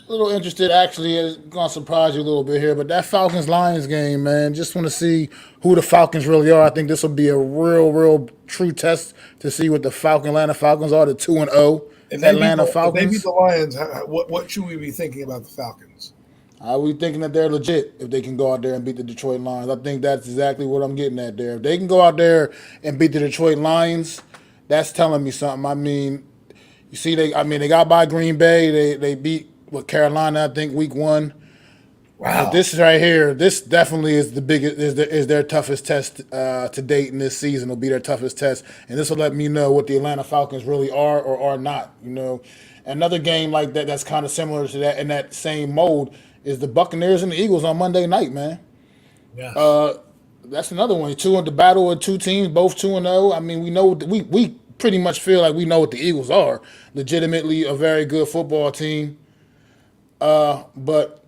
a little interested. Actually, it's gonna surprise you a little bit here, but that Falcons Lions game, man, just want to see who the Falcons really are. I think this will be a real true test to see what the Atlanta Falcons are. The 2-0 Atlanta If they beat Falcons. the Lions, what should we be thinking about the Falcons? Are we thinking that they're legit if they can go out there and beat the Detroit Lions? I think that's exactly what I'm getting at there. If they can go out there and beat the Detroit Lions, that's telling me something. I mean, you see, they got by Green Bay. They beat what Carolina, I think, week one. But Wow. this right here, this definitely is the biggest is their toughest test to date in this season. Will be their toughest test, and this will let me know what the Atlanta Falcons really are or are not. Another game like that that's kind of similar to that in that same mode is the Buccaneers and the Eagles on Monday night, man. Yes. That's another one. Two in the battle of two teams, both 2-0. I mean, we know we pretty much feel like we know what the Eagles are. Legitimately, a very good football team, but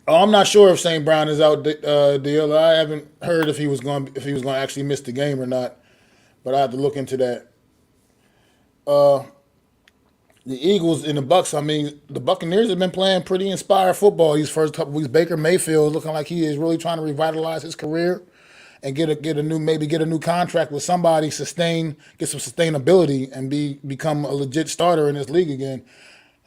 I'm not sure if St. Brown is out. Deal. I haven't heard if he was going to actually miss the game or not. But I have to look into that. The Eagles and the Bucks. I mean, the Buccaneers have been playing pretty inspired football these first couple weeks. Baker Mayfield looking like he is really trying to revitalize his career and get a new contract with somebody, get some sustainability, and become a legit starter in this league again.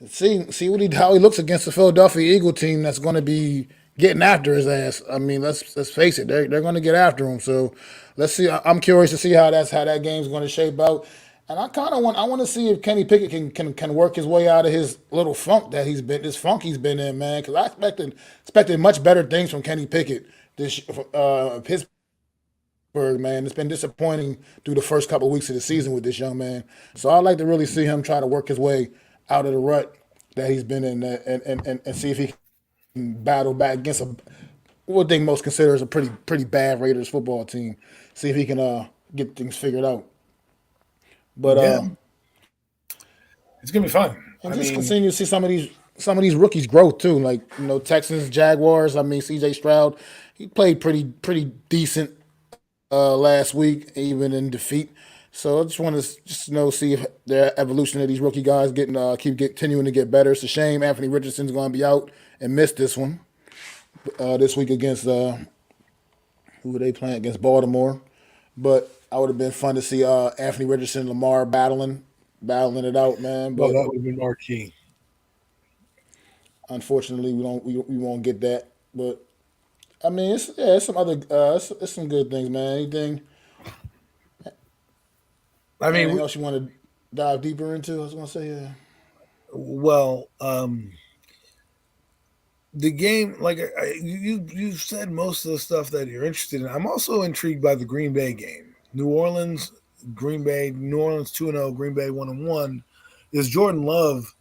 See how he looks against the Philadelphia Eagle team that's going to be getting after his ass. I mean, let's face it, they're going to get after him. So let's see. I'm curious to see how that game's going to shape out. And I want to see if Kenny Pickett can work his way out of his little funk that this funk he's been in, man. Because I expected much better things from Kenny Pickett this Pittsburgh, man. It's been disappointing through the first couple of weeks of the season with this young man. So I'd like to really see him try to work his way out of the rut that he's been in, and see if he can battle back against what they most consider is a pretty bad Raiders football team. See if he can get things figured out. But Yeah, it's gonna be fun. and I just mean, continue to see some of these rookies grow too. Like Texans, Jaguars. I mean C.J. Stroud, he played pretty decent last week, even in defeat. So I just want to see if the evolution of these rookie guys continuing to get better. It's a shame Anthony Richardson's going to be out and miss this one this week against who were they playing against Baltimore. But I would have been fun to see Anthony Richardson and Lamar battling it out, man. well, But that would have been marquee. unfortunately, we won't get that. But I mean, it's some other it's some good things, man. I mean, Anything else you want to dive deeper into? I was gonna say, yeah. well, the game, like you've said most of the stuff that you're interested in. I'm also intrigued by the Green Bay game. New Orleans, Green Bay, New Orleans 2-0, Green Bay 1-1. Is Jordan Love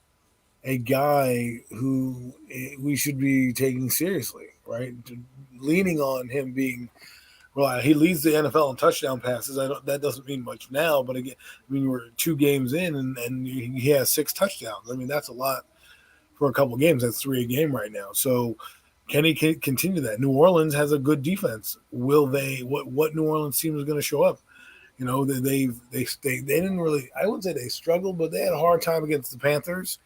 a guy who we should be taking seriously, right? Leaning on him being well, he leads the NFL in touchdown passes. That doesn't mean much now, but again, I mean we're 2 games in and he has 6 touchdowns. I mean that's a lot for a couple games. That's 3 a game right now. So can he continue that? New Orleans has a good defense. Will they? What New Orleans team is going to show up? You know, they didn't really. I wouldn't say they struggled, but they had a hard time against the Panthers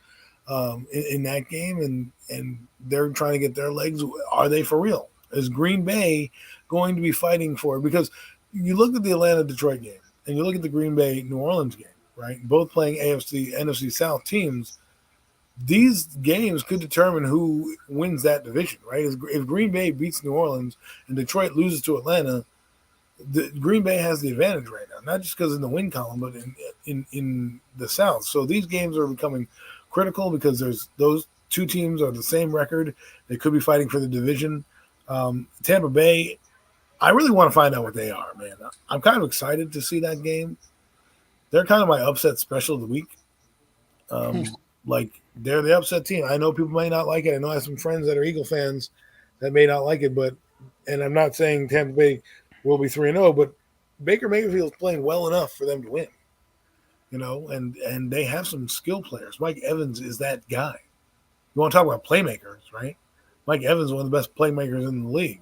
in that game, and they're trying to get their legs. Are they for real? Is Green Bay going to be fighting for it? Because you look at the Atlanta Detroit game, and you look at the Green Bay New Orleans game, right? Both playing AFC NFC South teams. These games could determine who wins that division, right? If Green Bay beats New Orleans and Detroit loses to Atlanta, Green Bay has the advantage right now, not just because in the win column, but in the South. So these games are becoming critical because there's those 2 teams are the same record. They could be fighting for the division. Tampa Bay, I really want to find out what they are, man. I'm kind of excited to see that game. They're kind of my upset special of the week. Like they're the upset team. I know people may not like it. I know I have some friends that are Eagle fans that may not like it, but and I'm not saying Tampa Bay will be 3-0, but Baker Mayfield's playing well enough for them to win. You know, and they have some skill players. Mike Evans is that guy. You want to talk about playmakers, right? Mike Evans is one of the best playmakers in the league.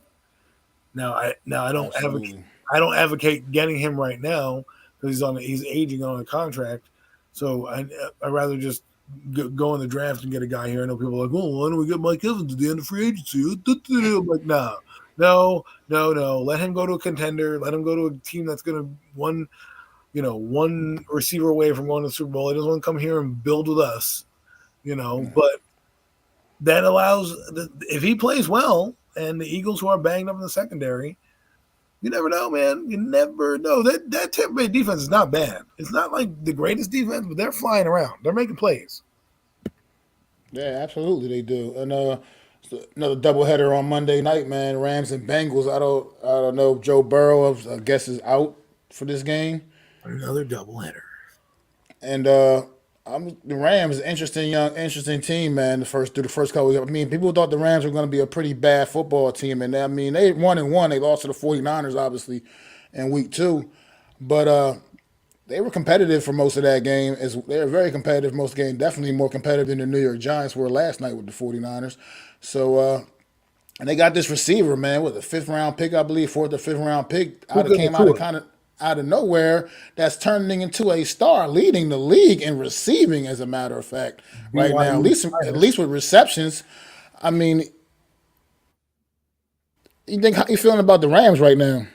Now I don't Absolutely. advocate getting him right now because he's aging on a contract. So I rather just go in the draft and get a guy here. I know people are like, well, why don't we get Mike Evans at the end of free agency? I'm like, no, no, no, no. Let him go to a contender. Let him go to a team that's going to one receiver away from going to the Super Bowl. He doesn't want to come here and build with us, But that allows if he plays well and the Eagles who are banged up in the secondary. You never know, man. You never know. That Tampa Bay defense is not bad. It's not like the greatest defense, but they're flying around. They're making plays. Yeah, absolutely they do. And another doubleheader on Monday night, man. Rams and Bengals. I don't know if Joe Burrow, I guess, is out for this game. Another doubleheader. And the Rams, interesting team, man. Through the first couple. I mean, people thought the Rams were going to be a pretty bad football team, and I mean, they 1-1. They lost to the 49ers, obviously, in week 2, but they were competitive for most of that game. They were very competitive most of the game. Definitely more competitive than the New York Giants were last night with the 49ers. So, and they got this receiver, man, with a 5th-round pick, I believe, 4th or 5th-round pick. Came out of nowhere. That's turning into a star, leading the league in receiving. As a matter of fact, right now, at least with receptions. I mean, how you feeling about the Rams right now?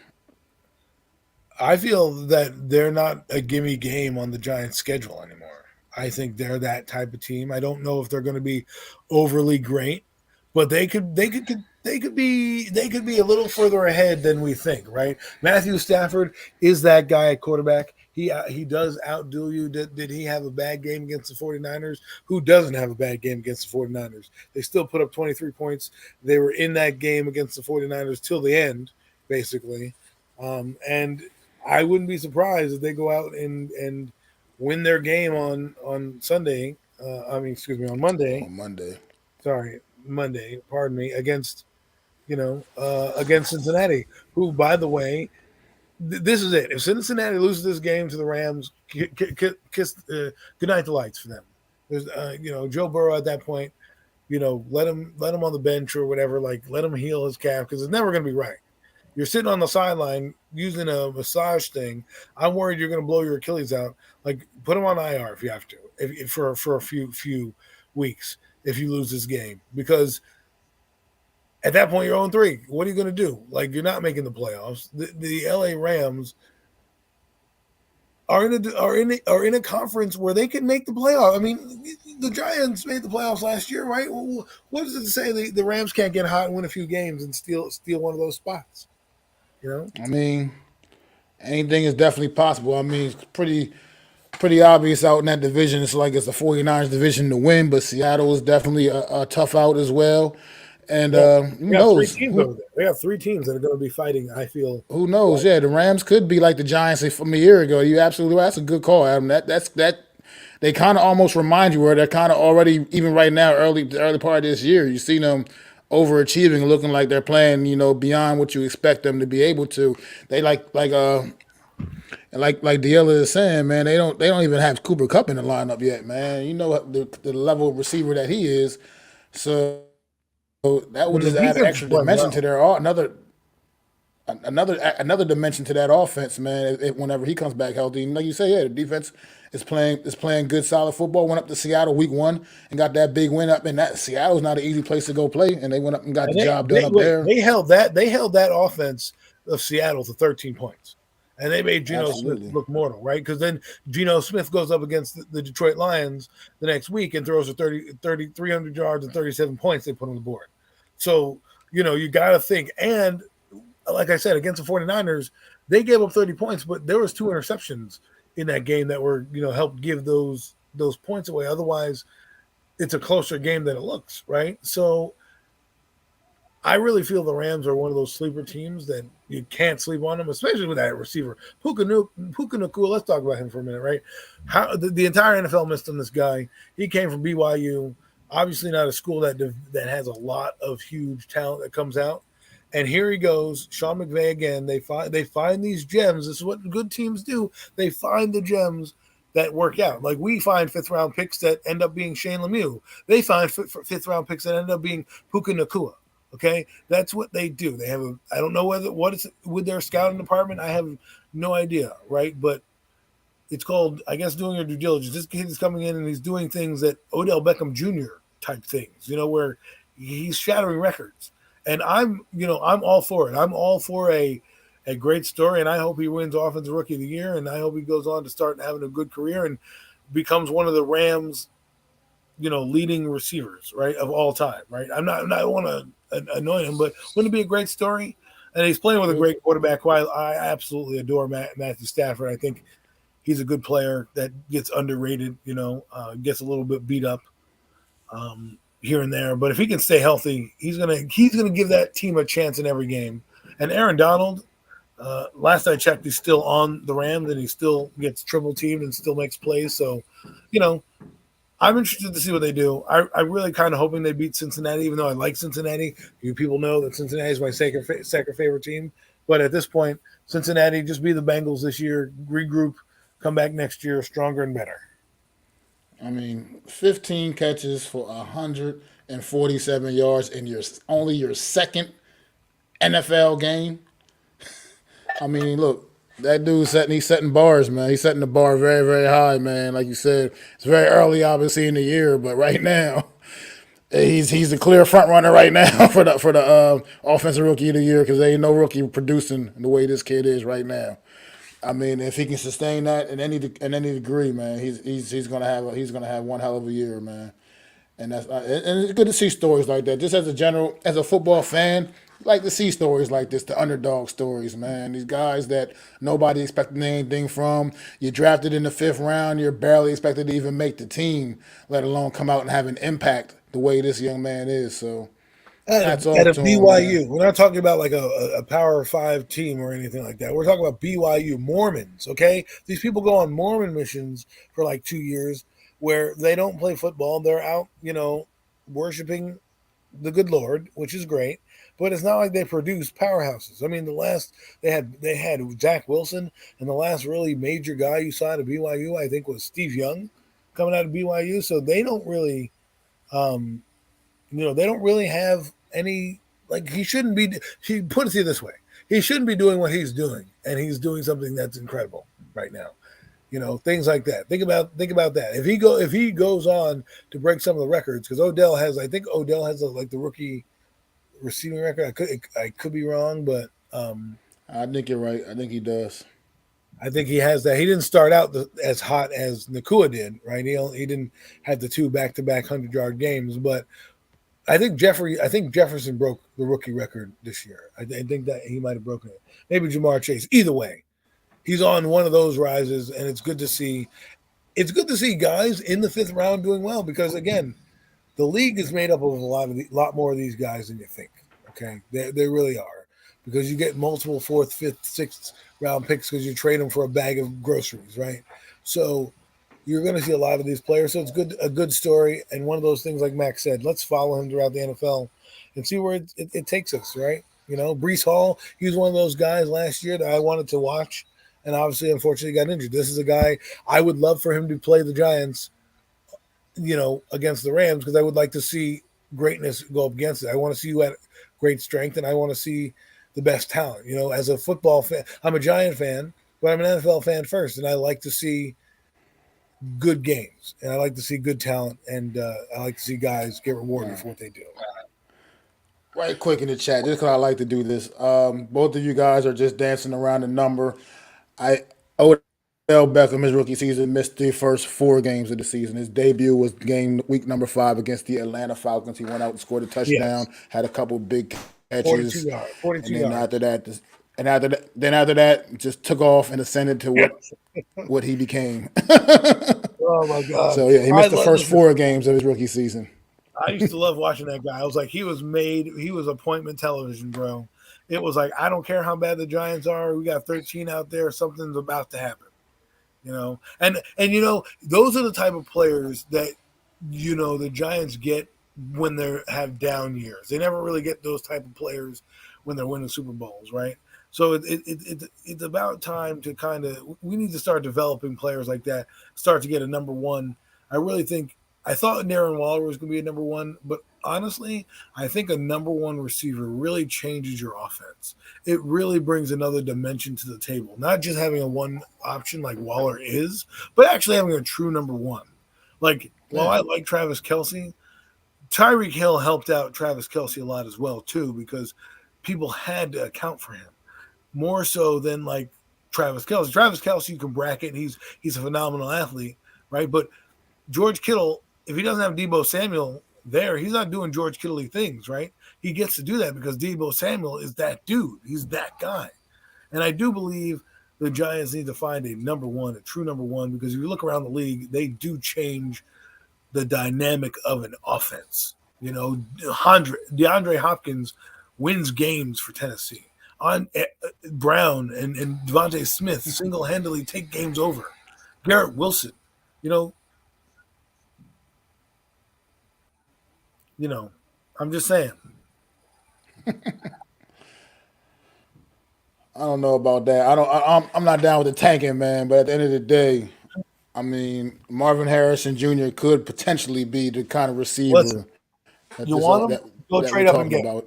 I feel that they're not a gimme game on the Giants' schedule anymore. I think they're that type of team. I don't know if they're going to be overly great, but they could be a little further ahead than we think, right? Matthew Stafford is that guy at quarterback. He does outdo you. Did he have a bad game against the 49ers? Who doesn't have a bad game against the 49ers? They still put up 23 points. They were in that game against the 49ers till the end, basically. And I wouldn't be surprised if they go out and win their game on Sunday. On Monday. On Monday. Sorry, Monday. Pardon me. Against Cincinnati, who, by the way, this is it. If Cincinnati loses this game to the Rams, kiss good night the lights for them. There's, Joe Burrow at that point, let him on the bench or whatever. Like, let him heal his calf because it's never going to be right. You're sitting on the sideline using a massage thing. I'm worried you're going to blow your Achilles out. Like, put him on IR if you have to, for a few weeks if you lose this game, because at that point you're 0-3. What are you going to do? Like, you're not making the playoffs. The LA Rams are in a conference where they can make the playoff. I mean, the Giants made the playoffs last year, right? Well, what does it say? The Rams can't get hot and win a few games and steal one of those spots. I mean, anything is definitely possible. I mean, it's pretty obvious out in that division. It's like it's the 49ers division to win, but Seattle is definitely a tough out as well. And who knows? They have 3 teams that are going to be fighting, I feel. Who knows? Yeah, the Rams could be like the Giants from a year ago. You absolutely right. That's a good call, Adam. That they kind of almost remind you where they're kind of already, even right now, the early part of this year, you see them overachieving, looking like they're playing, beyond what you expect them to be able to. They like Deala is saying, man, they don't even have Cooper Kupp in the lineup yet, man. You know the level of receiver that he is. So that would just add an extra dimension to their another dimension to that offense, man. Whenever he comes back healthy, and like you say, yeah, the defense is playing good, solid football. Went up to Seattle week 1 and got that big win up. And that Seattle's not an easy place to go play, and they went up and got the job done up there. They held that offense of Seattle to 13 points, and they made Geno Smith look mortal, right? Because then Geno Smith goes up against the Detroit Lions the next week and throws for 300 yards and 37 points. They put on the board. So you got to think. And like I said, against the 49ers, they gave up 30 points, but there was 2 interceptions in that game that were, helped give those points away. Otherwise, it's a closer game than it looks, right? So I really feel the Rams are one of those sleeper teams that you can't sleep on them, especially with that receiver. Puka Nacua, let's talk about him for a minute, right? How the entire NFL missed on this guy. He came from BYU, obviously not a school that has a lot of huge talent that comes out. And here he goes, Sean McVay again. They find these gems. This is what good teams do. They find the gems that work out. Like we find 5th-round picks that end up being Shane Lemieux. They find 5th-round picks that end up being Puka Nacua. Okay, that's what they do. They have I don't know what it's with their scouting department. I have no idea, right? But it's called, I guess, doing your due diligence. This kid is coming in and he's doing things that Odell Beckham Jr. type things, where he's shattering records. And I'm all for it. I'm all for a great story, and I hope he wins Offensive Rookie of the Year, and I hope he goes on to start having a good career and becomes one of the Rams, leading receivers, right, of all time, right? I want to annoy him, but wouldn't it be a great story? And he's playing with a great quarterback who I absolutely adore, Matthew Stafford. I think he's a good player that gets underrated, gets a little bit beat up here and there. But if he can stay healthy, he's gonna give that team a chance in every game. And Aaron Donald, last I checked, he's still on the Rams and he still gets triple teamed and still makes plays. So, you know, I'm interested to see what they do. I really kind of hoping they beat Cincinnati, even though I like Cincinnati. You people know that Cincinnati is my second favorite team. But at this point, Cincinnati, just be the Bengals this year, regroup, come back next year stronger and better. I mean, 15 catches for 147 yards in your second NFL game. I mean, look, that dude's he's setting bars, man. He's setting the bar very, very high, man. Like you said, it's very early, obviously, in the year, but right now, he's the clear front runner right now for the offensive rookie of the year because there ain't no rookie producing the way this kid is right now. I mean, if he can sustain that in any degree, man, he's gonna have one hell of a year, man. And it's good to see stories like that. Just as a football fan, I like to see stories like this, the underdog stories, man. These guys that nobody expected anything from. You drafted in the fifth round, you're barely expected to even make the team, let alone come out and have an impact the way this young man is. So hats At off a to him, man. BYU. We're not talking about like a Power Five team or anything like that. We're talking about BYU Mormons. Okay, these people go on Mormon missions for like 2 years where they don't play football. They're out, worshiping the good Lord, which is great. But it's not like they produce powerhouses. I mean, they had Zach Wilson, and the last really major guy you saw at BYU, I think, was Steve Young coming out of BYU. So they don't really um, they don't really have any, like, he shouldn't be. He put it to you this way: he shouldn't be doing what he's doing, and he's doing something that's incredible right now. Things like that. Think about that. If he goes on to break some of the records, because I think Odell has like the rookie receiving record. I could be wrong, but I think you're right. I think he does. I think he has that. He didn't start out as hot as Nakua did, right? He didn't have the two back-to-back 100-yard games, but I think Jefferson broke the rookie record this year. I think that he might have broken it. Maybe Jamar Chase. Either way, he's on one of those rises, and it's good to see. It's good to see guys in the fifth round doing well because again, the league is made up of lot more of these guys than you think. Okay, they really are because you get multiple fourth, fifth, sixth round picks because you trade them for a bag of groceries, right? So you're going to see a lot of these players. So it's a good story, and one of those things, like Max said, let's follow him throughout the NFL and see where it takes us, right? Brees Hall, he was one of those guys last year that I wanted to watch, and obviously, unfortunately, got injured. This is a guy I would love for him to play the Giants, against the Rams because I would like to see greatness go up against it. I want to see you at great strength, and I want to see the best talent. As a football fan, I'm a Giant fan, but I'm an NFL fan first, and I like to see good games, and I like to see good talent, and I like to see guys get rewarded for what they do. Right quick in the chat, just because I like to do this. Both of you guys are just dancing around the number. Odell Beckham, his rookie season, missed the first 4 games of the season. His debut was week number 5 against the Atlanta Falcons. He went out and scored a touchdown, Yes, had a couple big 42 catches, yards, and 42 yards. after that, just took off and ascended to what Yes. what he became. Oh my God, So yeah, he I missed the love first listen. 4 games of his rookie season. I used to love watching that guy. I was like, he was appointment television, bro. It was like, I don't care how bad the Giants are. We got 13 out there. Something's about to happen. And those are the type of players that the Giants get when they have down years. They never really get those type of players when they're winning Super Bowls, right? So it's about time to we need to start developing players like that, start to get a number one. I really think I thought Darren Waller was going to be a number one, but honestly, I think a number one receiver really changes your offense. It really brings another dimension to the table. Not just having a one option like Waller is, but actually having a true number one. Like, while Yeah. I like Travis Kelsey, Tyreek Hill helped out Travis Kelsey a lot as well, too, because people had to account for him more so than like Travis Kelsey. Travis Kelsey, you can bracket. He's a phenomenal athlete, right? But George Kittle, if he doesn't have Debo Samuel there, he's not doing George Kittle things, right? He gets to do that because Debo Samuel is that dude. He's that guy. And I do believe the Giants need to find a number one, a true number one, because if you look around the league, they do change the dynamic of an offense. You know, DeAndre Hopkins wins games for Tennessee. On Brown and Devontae Smith single handedly take games over. Garrett Wilson, you know, you know, I'm just saying. I don't know about that. I don't. I'm not down with the tanking, man. But at the end of the day, I mean, Marvin Harrison Jr. could potentially be the kind of Listen, receiver you want them? that Go we're trade up and talking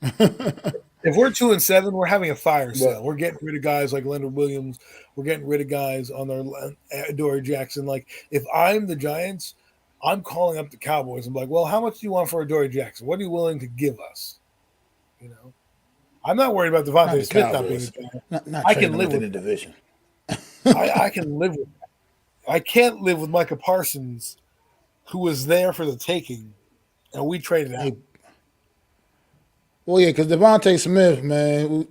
get 'em. about. If we're 2-7, we're having a fire sale. But We're getting rid of guys like Leonard Williams. We're getting rid of guys on their Dory Jackson. Like, if I'm the Giants, I'm calling up the Cowboys. I'm like, well, how much do you want for a Dory Jackson? What are you willing to give us? You know, I'm not worried about not Devontae the Smith not being a Cowboys. Giant. Not I trading can them live within with the that. division. I can live with that. I can't live with Micah Parsons, who was there for the taking, and we traded out. Hey, well, yeah, because Devontae Smith, man,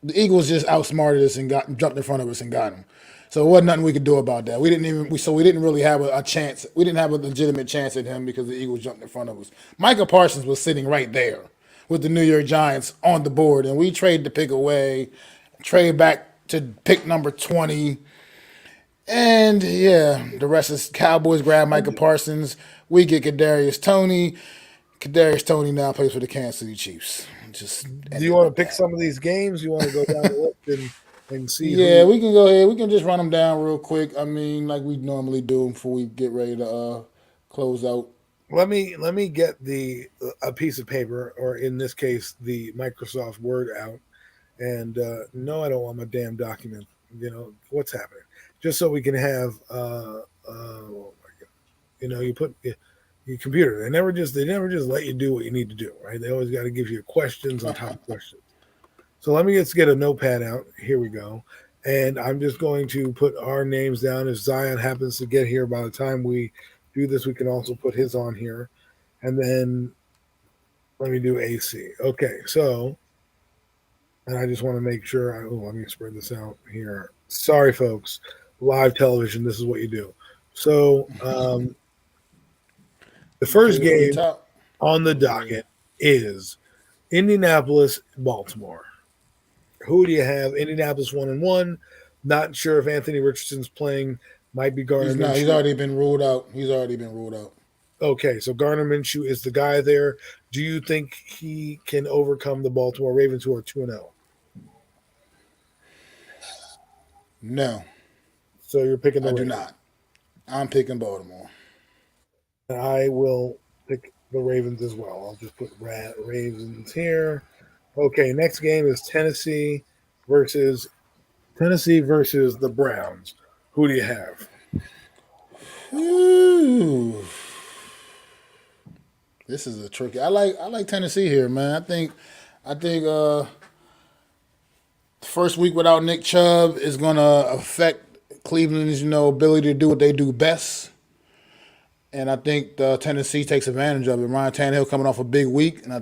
the Eagles just outsmarted us and got jumped in front of us and got him. So it wasn't nothing we could do about that. We didn't even we didn't really have a chance. We didn't have a legitimate chance at him because the Eagles jumped in front of us. Micah Parsons was sitting right there with the New York Giants on the board, and we traded the pick away, trade back to pick number 20. And yeah, the rest is Cowboys grab Micah Parsons. We get Kadarius Toney. Kadarius Toney now plays for the Kansas City Chiefs. Just Do you ended want to with pick that. some of these games? You want to go down the list and see Yeah, who? we can go ahead. We can just run them down real quick. I mean, like we normally do before we get ready to close out. Let me get the a piece of paper, or in this case, the Microsoft Word out. And no, I don't want my damn document. You know what's happening? Just so we can have. Oh my god! You know, you put your computer. They never just let you do what you need to do, right? They always got to give you questions on top of questions. So let me just get a notepad out. Here we go. And I'm just going to put our names down. If Zion happens to get here by the time we do this, we can also put his on here. And then let me do AC. Okay, so, and I just want to make sure. Let me spread this out here. Sorry, folks. Live television, this is what you do. So, the first Okay, from the game top. on the Okay. docket is Indianapolis, Baltimore. Who do you have? Indianapolis 1-1. Not sure if Anthony Richardson's playing. Might be Garner He's not. He's Minshew. already been ruled out. He's already been ruled out. Okay, so Garner Minshew is the guy there. Do you think he can overcome the Baltimore Ravens, who are 2-0? No, So you're picking the I do Ravens. not. I'm picking Baltimore. And I will pick the Ravens as well. I'll just put Ravens here. Okay, next game is versus Tennessee versus the Browns. Who do you have? Ooh, this is a tricky. I like Tennessee here, man. I think the first week without Nick Chubb is gonna affect Cleveland's ability to do what they do best. And I think Tennessee takes advantage of it. Ryan Tannehill coming off a big week, and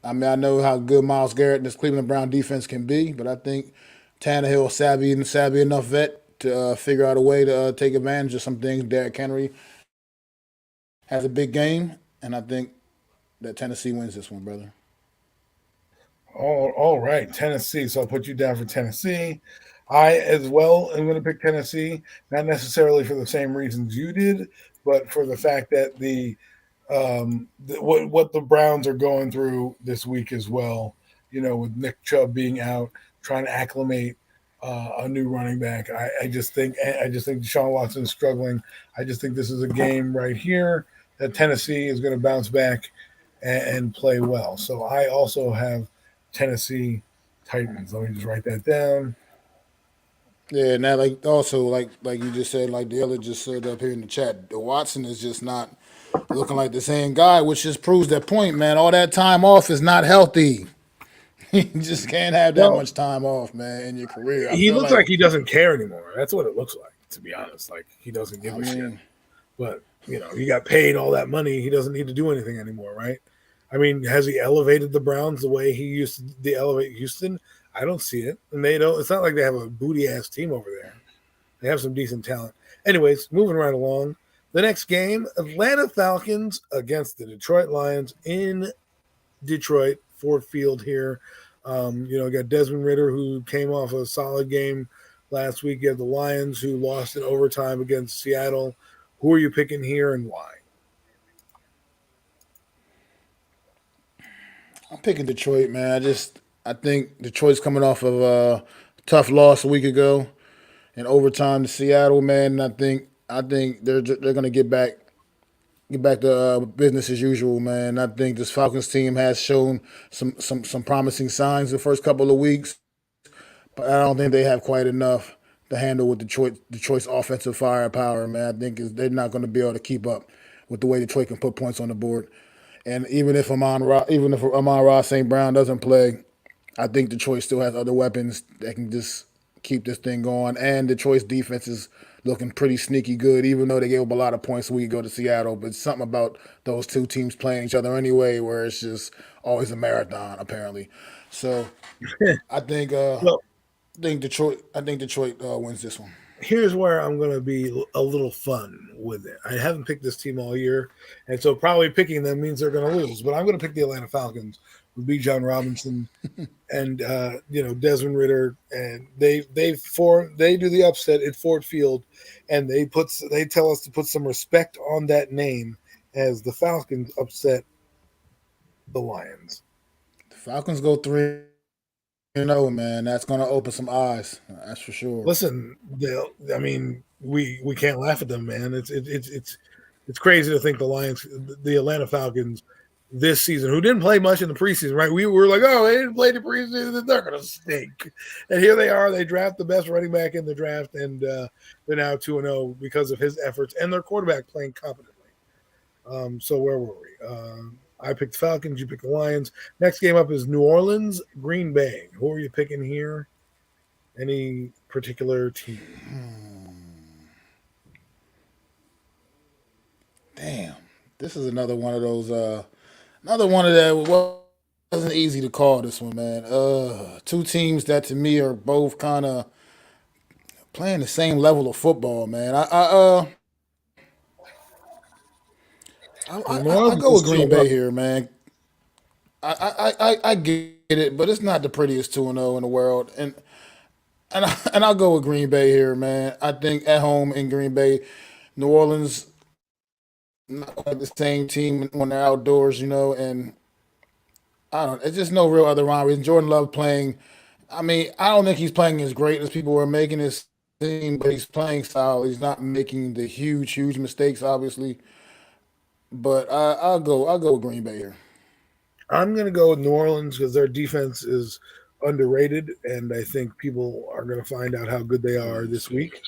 I know how good Myles Garrett and this Cleveland Brown defense can be, but I think Tannehill savvy enough vet to figure out a way to take advantage of some things. Derrick Henry has a big game, and I think that Tennessee wins this one, brother. All right, Tennessee. So I'll put you down for Tennessee. I as well am going to pick Tennessee, not necessarily for the same reasons you did, but for the fact that what the Browns are going through this week as well. You know, with Nick Chubb being out, trying to acclimate. a new running back. I just think Deshaun Watson is struggling. I just think this is a game right here that Tennessee is going to bounce back and play well. So I also have Tennessee Titans. Let me just write that down. Yeah, now like also like you just said, like the other just said up here in the chat, the Watson is just not looking like the same guy, which just proves that point, man. All that time off is not healthy. You just can't have that Well, much time off, man, in your career. I he feel looks like, like he doesn't care anymore. That's what it looks like, to be honest. Like he doesn't give I a shit. mean, But he got paid all that money. He doesn't need to do anything anymore, right? I mean, has he elevated the Browns the way he used to elevate Houston? I don't see it, and they don't. It's not like they have a booty ass team over there. They have some decent talent. Anyways, moving right along. The next game: Atlanta Falcons against the Detroit Lions in Detroit, Ford Field here. Got Desmond Ritter, who came off a solid game last week. You have the Lions, who lost in overtime against Seattle. Who are you picking here and why? I'm picking Detroit, man. I think Detroit's coming off of a tough loss a week ago in overtime to Seattle, man. And I think they're gonna get back to business as usual, man. I think this Falcons team has shown some promising signs the first couple of weeks, but I don't think they have quite enough to handle with Detroit's offensive firepower, man. I think they're not going to be able to keep up with the way Detroit can put points on the board. And even if Amon Ross St. Brown doesn't play, I think Detroit still has other weapons that can just keep this thing going. And Detroit's defense is looking pretty sneaky good, even though they gave up a lot of points when we go to Seattle. But something about those two teams playing each other anyway, where it's just always a marathon, apparently. So I think Well, Detroit wins this one. here's where I'm going to be a little fun with it. I haven't picked this team all year, and so probably picking them means they're going to lose. But I'm going to pick the Atlanta Falcons with B. John Robinson and Desmond Ritter, and they do the upset at Ford Field, and they tell us to put some respect on that name as the Falcons upset the Lions. The Falcons go 3-0, man. That's going to open some eyes. That's for sure. Listen, I mean, we can't laugh at them, man. It's crazy to think the Atlanta Falcons, this season, who didn't play much in the preseason, right? We were like, oh, they didn't play the preseason, they're gonna stink, and here they are. They draft the best running back in the draft, and they're now 2-0 because of his efforts and their quarterback playing competently. So where were we? I picked the Falcons. You picked the Lions. Next game up is New Orleans, Green Bay. Who are you picking here? Any particular team? Damn, this is another one of those. Another one of that wasn't easy to call. This one, man. Two teams that to me are both kind of playing the same level of football, man. Well, New I Orleans go is with Green 2-0. Bay here, man. I get it, but it's not the prettiest 2-0 in the world, and I'll go with Green Bay here, man. I think at home in Green Bay, New Orleans not quite the same team when they're outdoors, and I don't. It's just no real other rhyme reason. Jordan Love playing. I mean, I don't think he's playing as great as people were making it seem, but he's playing solid. He's not making the huge mistakes, obviously. But I'll go with Green Bay here. I'm going to go with New Orleans because their defense is underrated, and I think people are going to find out how good they are this week.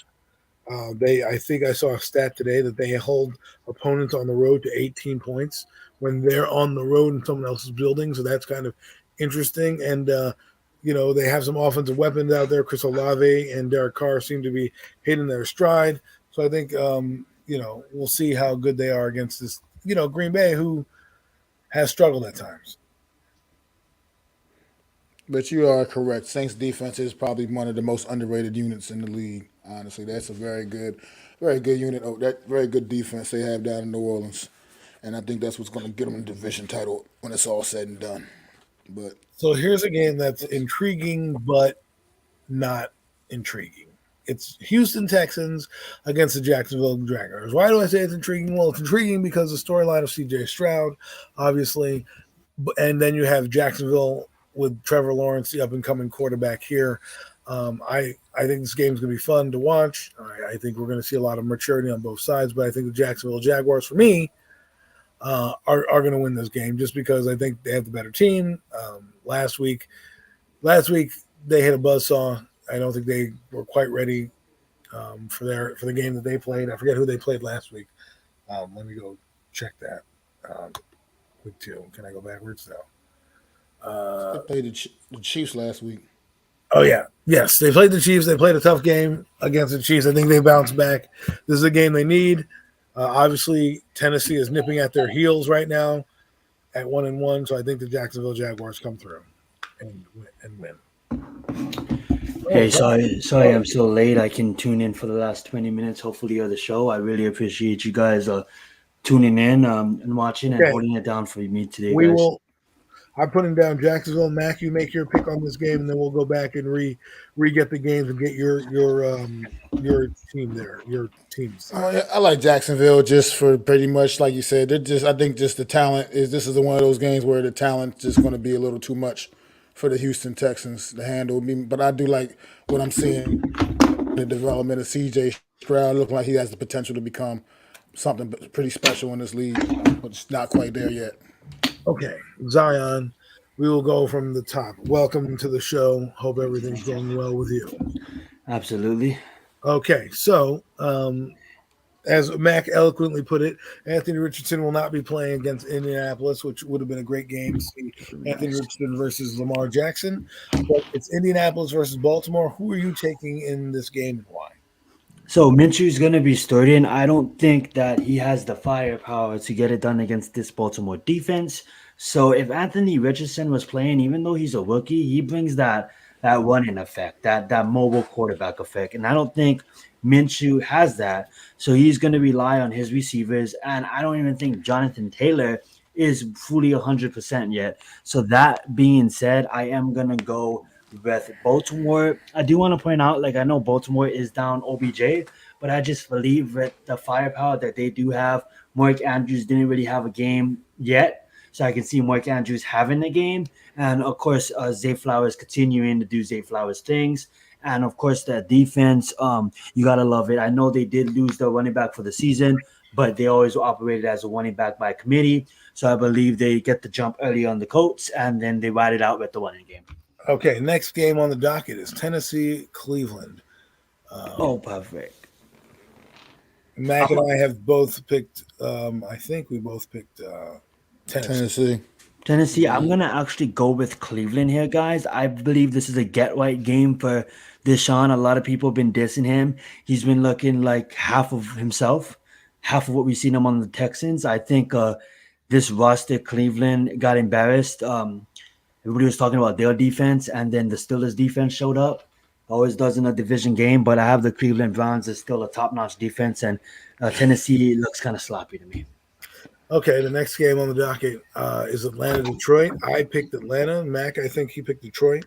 I think I saw a stat today that they hold opponents on the road to 18 points when they're on the road in someone else's building. So that's kind of interesting. And they have some offensive weapons out there. Chris Olave and Derek Carr seem to be hitting their stride. So I think we'll see how good they are against this Green Bay, who has struggled at times. But you are correct. Saints defense is probably one of the most underrated units in the league. Honestly, that's a very good unit. Oh, that very good defense they have down in New Orleans, and I think that's what's going to get them the division title when it's all said and done. But So here's a game that's intriguing, but not intriguing. It's Houston Texans against the Jacksonville Jaguars. Why do I say it's intriguing? Well, it's intriguing because the storyline of CJ Stroud, obviously, and then you have Jacksonville with Trevor Lawrence, the up and coming quarterback here. I think this game's going to be fun to watch. I think we're going to see a lot of maturity on both sides, but I think the Jacksonville Jaguars, for me, are going to win this game just because I think they have the better team. Last week they hit a buzzsaw. I don't think they were quite ready for the game that they played. I forget who they played last week. Let me go check that. Week 2. Can I go backwards? No. They played the Chiefs last week. Oh yeah, yes, they played the Chiefs. They played a tough game against the Chiefs. I think they bounced back. This is a game they need. Obviously, Tennessee is nipping at their heels right now at 1-1. So I think the Jacksonville Jaguars come through and win. Hey, sorry, I'm so late. I can tune in for the last 20 minutes, hopefully, of the show. I really appreciate you guys tuning in and watching and holding it down for me today, We guys. will. I'm putting down Jacksonville. Mac, you make your pick on this game, and then we'll go back and re-get the games and get your team there, your teams. I like Jacksonville just for pretty much like you said. I think the talent is. This is one of those games where the talent just going to be a little too much for the Houston Texans to handle. But I do like what I'm seeing. The development of C.J. Stroud looking like he has the potential to become something pretty special in this league, but it's not quite there yet. Okay, Zion, we will go from the top. Welcome to the show. Hope everything's going well with you. Absolutely. Okay, so as Mac eloquently put it, Anthony Richardson will not be playing against Indianapolis, which would have been a great game to see Anthony Richardson versus Lamar Jackson. But it's Indianapolis versus Baltimore. Who are you taking in this game and why? So Minshew's going to be starting. I don't think that he has the firepower to get it done against this Baltimore defense. So if Anthony Richardson was playing, even though he's a rookie, he brings that running effect, that mobile quarterback effect. And I don't think Minshew has that. So he's going to rely on his receivers. And I don't even think Jonathan Taylor is fully 100% yet. So that being said, I am going to go with Baltimore. I do want to point out, I know Baltimore is down OBJ, but I just believe with the firepower that they do have, Mark Andrews didn't really have a game yet, so I can see Mark Andrews having a game, and of course Zay Flowers continuing to do Zay Flowers things, and of course the defense. You gotta love it. I know they did lose their running back for the season, but they always operated as a running back by committee, so I believe they get the jump early on the Colts, and then they ride it out with the running game. Okay, next game on the docket is Tennessee-Cleveland. Perfect. Mac and I have both picked. I think we both picked Tennessee. I'm going to actually go with Cleveland here, guys. I believe this is a get-right game for Deshaun. A lot of people have been dissing him. He's been looking like half of himself, half of what we've seen him on the Texans. I think this roster, Cleveland, got embarrassed. Everybody was talking about their defense, and then the Steelers' defense showed up. Always does in a division game, but I have the Cleveland Browns as still a top-notch defense, and Tennessee looks kind of sloppy to me. Okay, the next game on the docket is Atlanta-Detroit. I picked Atlanta. Mac, I think he picked Detroit.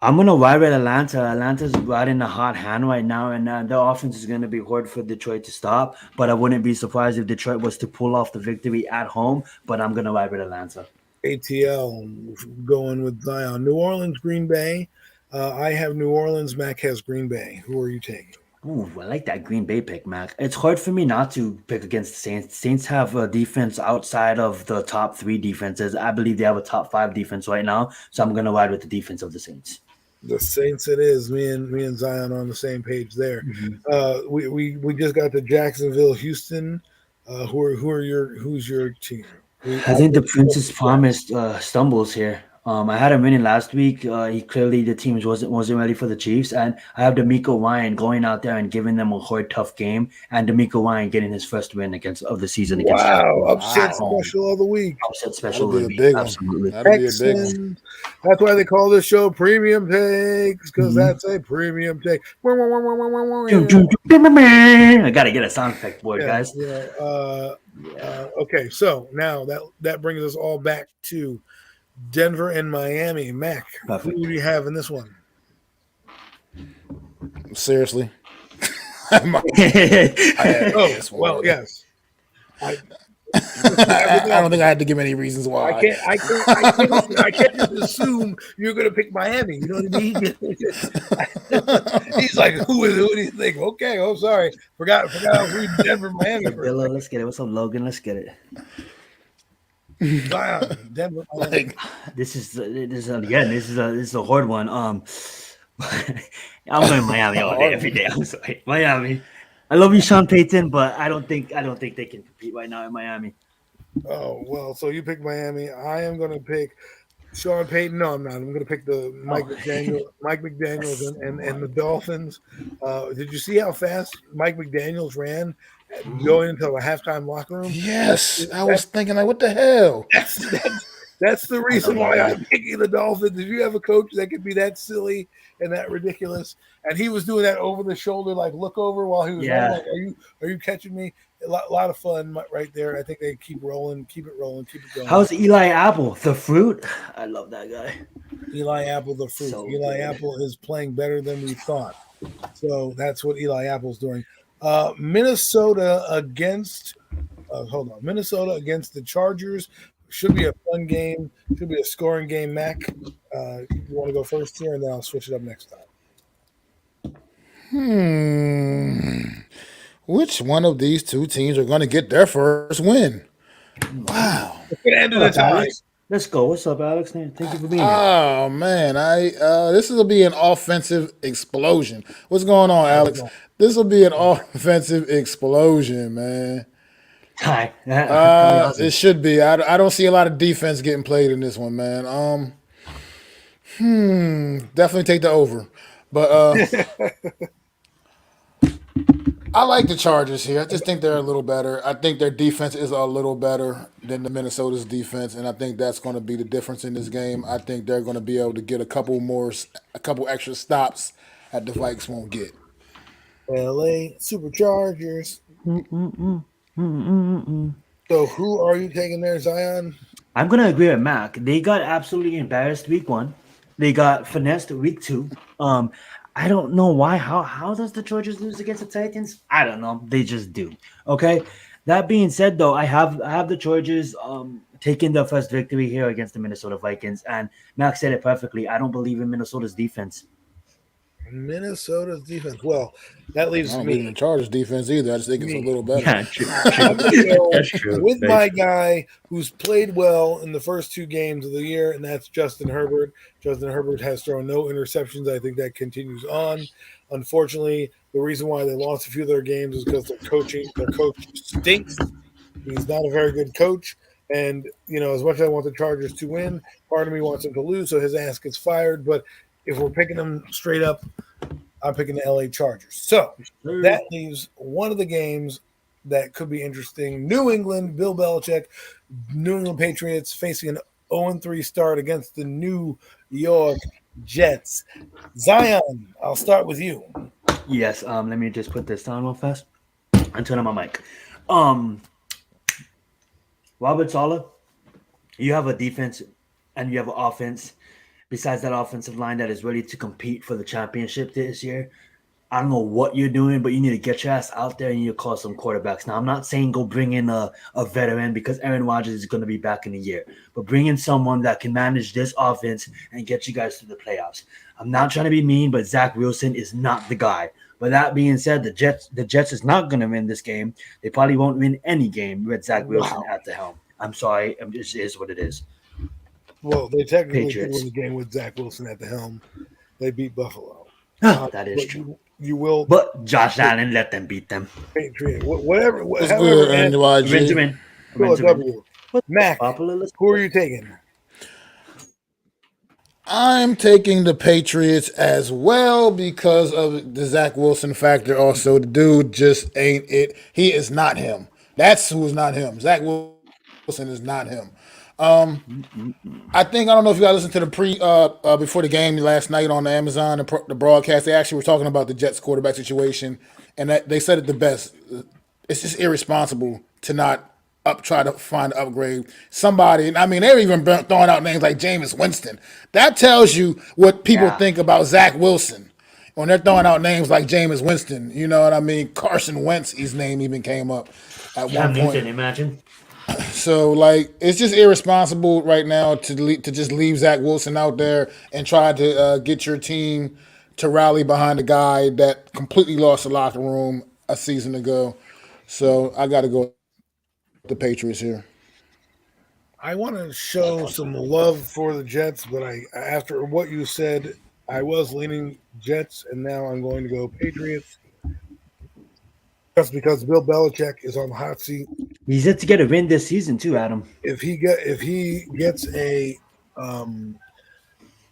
I'm going to ride with Atlanta. Atlanta's riding a hot hand right now, and their offense is going to be hard for Detroit to stop, but I wouldn't be surprised if Detroit was to pull off the victory at home, but I'm going to ride with Atlanta. ATL going with Zion. New Orleans, Green Bay. I have New Orleans. Mac has Green Bay. Who are you taking? Ooh, I like that Green Bay pick, Mac. It's hard for me not to pick against the Saints. Saints have a defense outside of the top 3 defenses. I believe they have a top 5 defense right now, so I'm going to ride with the defense of the Saints. The Saints it is. Me and Zion on the same page there. Mm-hmm. We just got to Jacksonville, Houston. Who's your team? I think the Princess Promised stumbles here. I had him winning last week. The team wasn't ready for the Chiefs, and I have D'Amico Ryan going out there and giving them a hard, tough game, and D'Amico Ryan getting his first win of the season against. Wow! Upset special of the week. Upset special of the week. Absolutely. That'll be a big one. That's why they call this show Premium Takes, because that's a premium take. I gotta get a sound effect board, guys. Okay, so now that brings us all back to Denver and Miami. Mac, Who do you have in this one? Seriously? Yes. I don't think I had to give any reasons why. I can't just assume you're going to pick Miami. You know what I mean? He's like, who do you think? Okay, oh sorry, forgot I was reading Denver, Miami. Hey, Dilla, let's get it. What's up, Logan? Let's get it. Zion, Denver, Miami. Like, This is a hard one. I'm going Miami all day, every day. I'm sorry, Miami. I love you, Sean Payton, but I don't think they can compete right now in Miami. Oh well, so you pick Miami. I am going to pick Sean Payton. No, I'm not. I'm going to pick the Mike McDaniels and the Dolphins. Did you see how fast Mike McDaniels ran going into a halftime locker room? yes, I was thinking, like, what the hell? That's the reason why I'm picking the Dolphins. If you have a coach that could be that silly and that ridiculous, and he was doing that over the shoulder, like look over while he was running, like, are you catching me? A lot of fun right there. I think they keep it rolling, keep it going. How's Eli Apple, the fruit? I love that guy. Eli Apple, the fruit. So Eli good. Apple is playing better than we thought. So that's what Eli Apple's doing. Minnesota against the Chargers. Should be a fun game. Should be a scoring game. Mac, you want to go first here, and then I'll switch it up next time. Which one of these two teams are going to get their first win? Wow. End of the time. Let's go. What's up, Alex? Thank you for being here. Oh man, this will be an offensive explosion. What's going on, Alex? This will be an offensive explosion, man. Hi. It should be. I don't see a lot of defense getting played in this one, man. Definitely take the over, but I like the Chargers here. I just think they're a little better. I think their defense is a little better than the Minnesota's defense, and I think that's going to be the difference in this game. I think they're going to be able to get a couple extra stops that the Vikes won't get. LA Superchargers. So who are you taking there, Zion? I'm gonna agree with Mac. They got absolutely embarrassed week 1. They got finessed week 2. I don't know why. How does the Chargers lose against the Titans? I don't know. They just do. Okay. That being said, though, I have the Chargers taking the first victory here against the Minnesota Vikings, and Mac said it perfectly. I don't believe in Minnesota's defense. Minnesota's defense. Well, that leaves I don't me. believe in the Chargers defense either. I just think it's a little better. Yeah, true. That's true. With my guy who's played well in the first 2 games of the year, and that's Justin Herbert. Justin Herbert has thrown no interceptions. I think that continues on. Unfortunately, the reason why they lost a few of their games is because their coach stinks. He's not a very good coach. And, as much as I want the Chargers to win, part of me wants them to lose, so his ass gets fired. But if we're picking them straight up, I'm picking the LA Chargers. So that leaves one of the games that could be interesting. New England, Bill Belichick, New England Patriots facing an 0-3 start against the New York Jets. Zion, I'll start with you. Yes. Let me just put this down real fast and turn on my mic. Robert Saleh, you have a defense and you have an offense. Besides that offensive line that is ready to compete for the championship this year, I don't know what you're doing, but you need to get your ass out there and you need to call some quarterbacks. Now, I'm not saying go bring in a veteran because Aaron Rodgers is going to be back in a year, but bring in someone that can manage this offense and get you guys to the playoffs. I'm not trying to be mean, but Zach Wilson is not the guy. But that being said, the Jets is not going to win this game. They probably won't win any game with Zach Wilson at the helm. I'm sorry. It just is what it is. Well, they technically did win the game with Zach Wilson at the helm. They beat Buffalo. That is true. You will, but Josh Allen let them beat them. Whatever. It's good, Benjamin. Mac, who are you taking? I'm taking the Patriots as well because of the Zach Wilson factor. Also, the dude just ain't it. He is not him. That's who is not him. Zach Wilson is not him. I don't know if you guys listened to the before the game last night on the Amazon, the broadcast. They actually were talking about the Jets quarterback situation, and they said it the best. It's just irresponsible to not try to find an upgrade. Somebody, I mean, they're even throwing out names like Jameis Winston. That tells you what people think about Zach Wilson when they're throwing out names like Jameis Winston. You know what I mean? Carson Wentz, his name even came up at one point. Imagine. So like it's just irresponsible right now to just leave Zach Wilson out there and try to get your team to rally behind a guy that completely lost the locker room a season ago. So I got to go with the Patriots here. I want to show some love for the Jets, but after what you said, I was leaning Jets, and now I'm going to go Patriots just because Bill Belichick is on the hot seat. He's yet to get a win this season too, Adam. If he gets a um,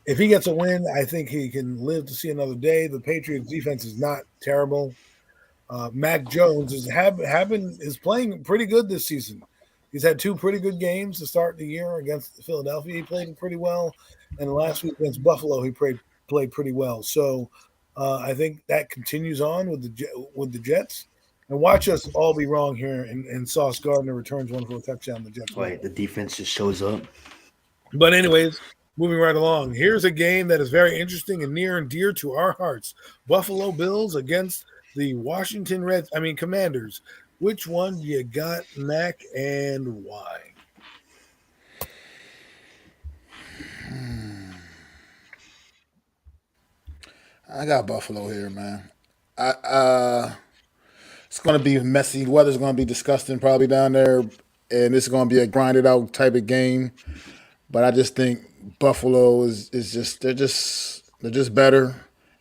if he gets a win, I think he can live to see another day. The Patriots defense is not terrible. Mac Jones is playing pretty good this season. He's had two pretty good games to start the year against Philadelphia. He played pretty well, and last week against Buffalo, he played pretty well. So I think that continues on with the Jets. And watch us all be wrong here, and Sauce Gardner returns one for a touchdown. The Jets win. Right, the defense just shows up. But anyways, moving right along. Here's a game that is very interesting and near and dear to our hearts. Buffalo Bills against the Commanders. Which one you got, Mac, and why? I got Buffalo here, man. It's going to be messy. Weather's going to be disgusting probably down there, and it's going to be a grinded out type of game. But I just think Buffalo is just they're just better.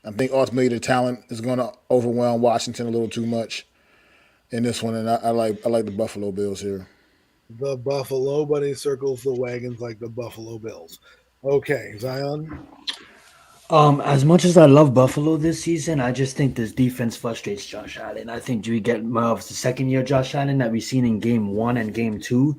I think ultimately the talent is going to overwhelm Washington a little too much in this one, and I like the Buffalo Bills here. The Buffalo Bunny circles the wagons like the Buffalo Bills. Okay, Zion. As much as I love Buffalo this season, I just think this defense frustrates Josh Allen. I think we get more of the second year Josh Allen that we've seen in game 1 and game 2.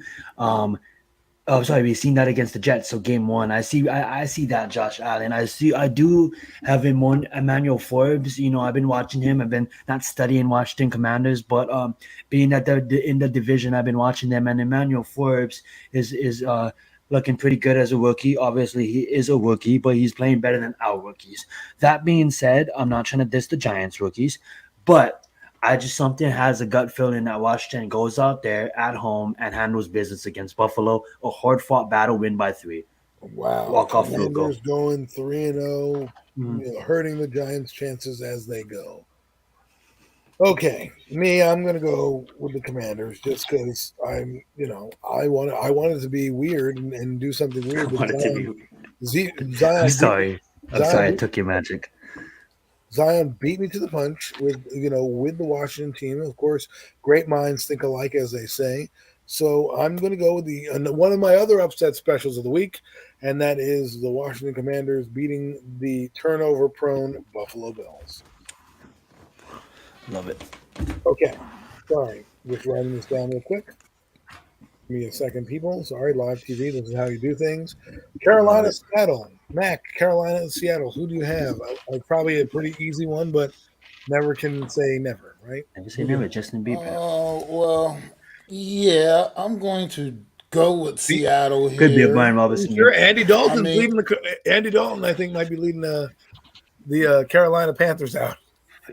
We've seen that against the Jets. So game 1, I see that Josh Allen. I do have him on Emmanuel Forbes. You know, I've been watching him. I've been not studying Washington Commanders, but being that they're in the division, I've been watching them. And Emmanuel Forbes is looking pretty good as a rookie. Obviously, he is a rookie, but he's playing better than our rookies. That being said, I'm not trying to diss the Giants rookies, but I just something has a gut feeling that Washington goes out there at home and handles business against Buffalo. A hard-fought battle, win by 3. Wow. Walk-off field goal. Commanders going 3-0, hurting the Giants' chances as they go. Okay, I'm going to go with the Commanders just because I wanted to be weird and do something weird. I'm sorry. I took your magic. Zion beat me to the punch with the Washington team. Of course, great minds think alike, as they say. So I'm going to go with one of my other upset specials of the week, and that is the Washington Commanders beating the turnover-prone Buffalo Bills. Love it. Okay. Sorry. Just writing this down real quick. Give me a second, people. Sorry, live TV. This is how you do things. Carolina, Seattle. Mac, Carolina and Seattle. Who do you have? Probably a pretty easy one, but never can say never, right? Never say never. Justin Bieber. Oh, well, yeah, I'm going to go with Seattle here. Could be a Brian Robinson. Sure, Andy Dalton's leading Andy Dalton, I think, might be leading the Carolina Panthers out.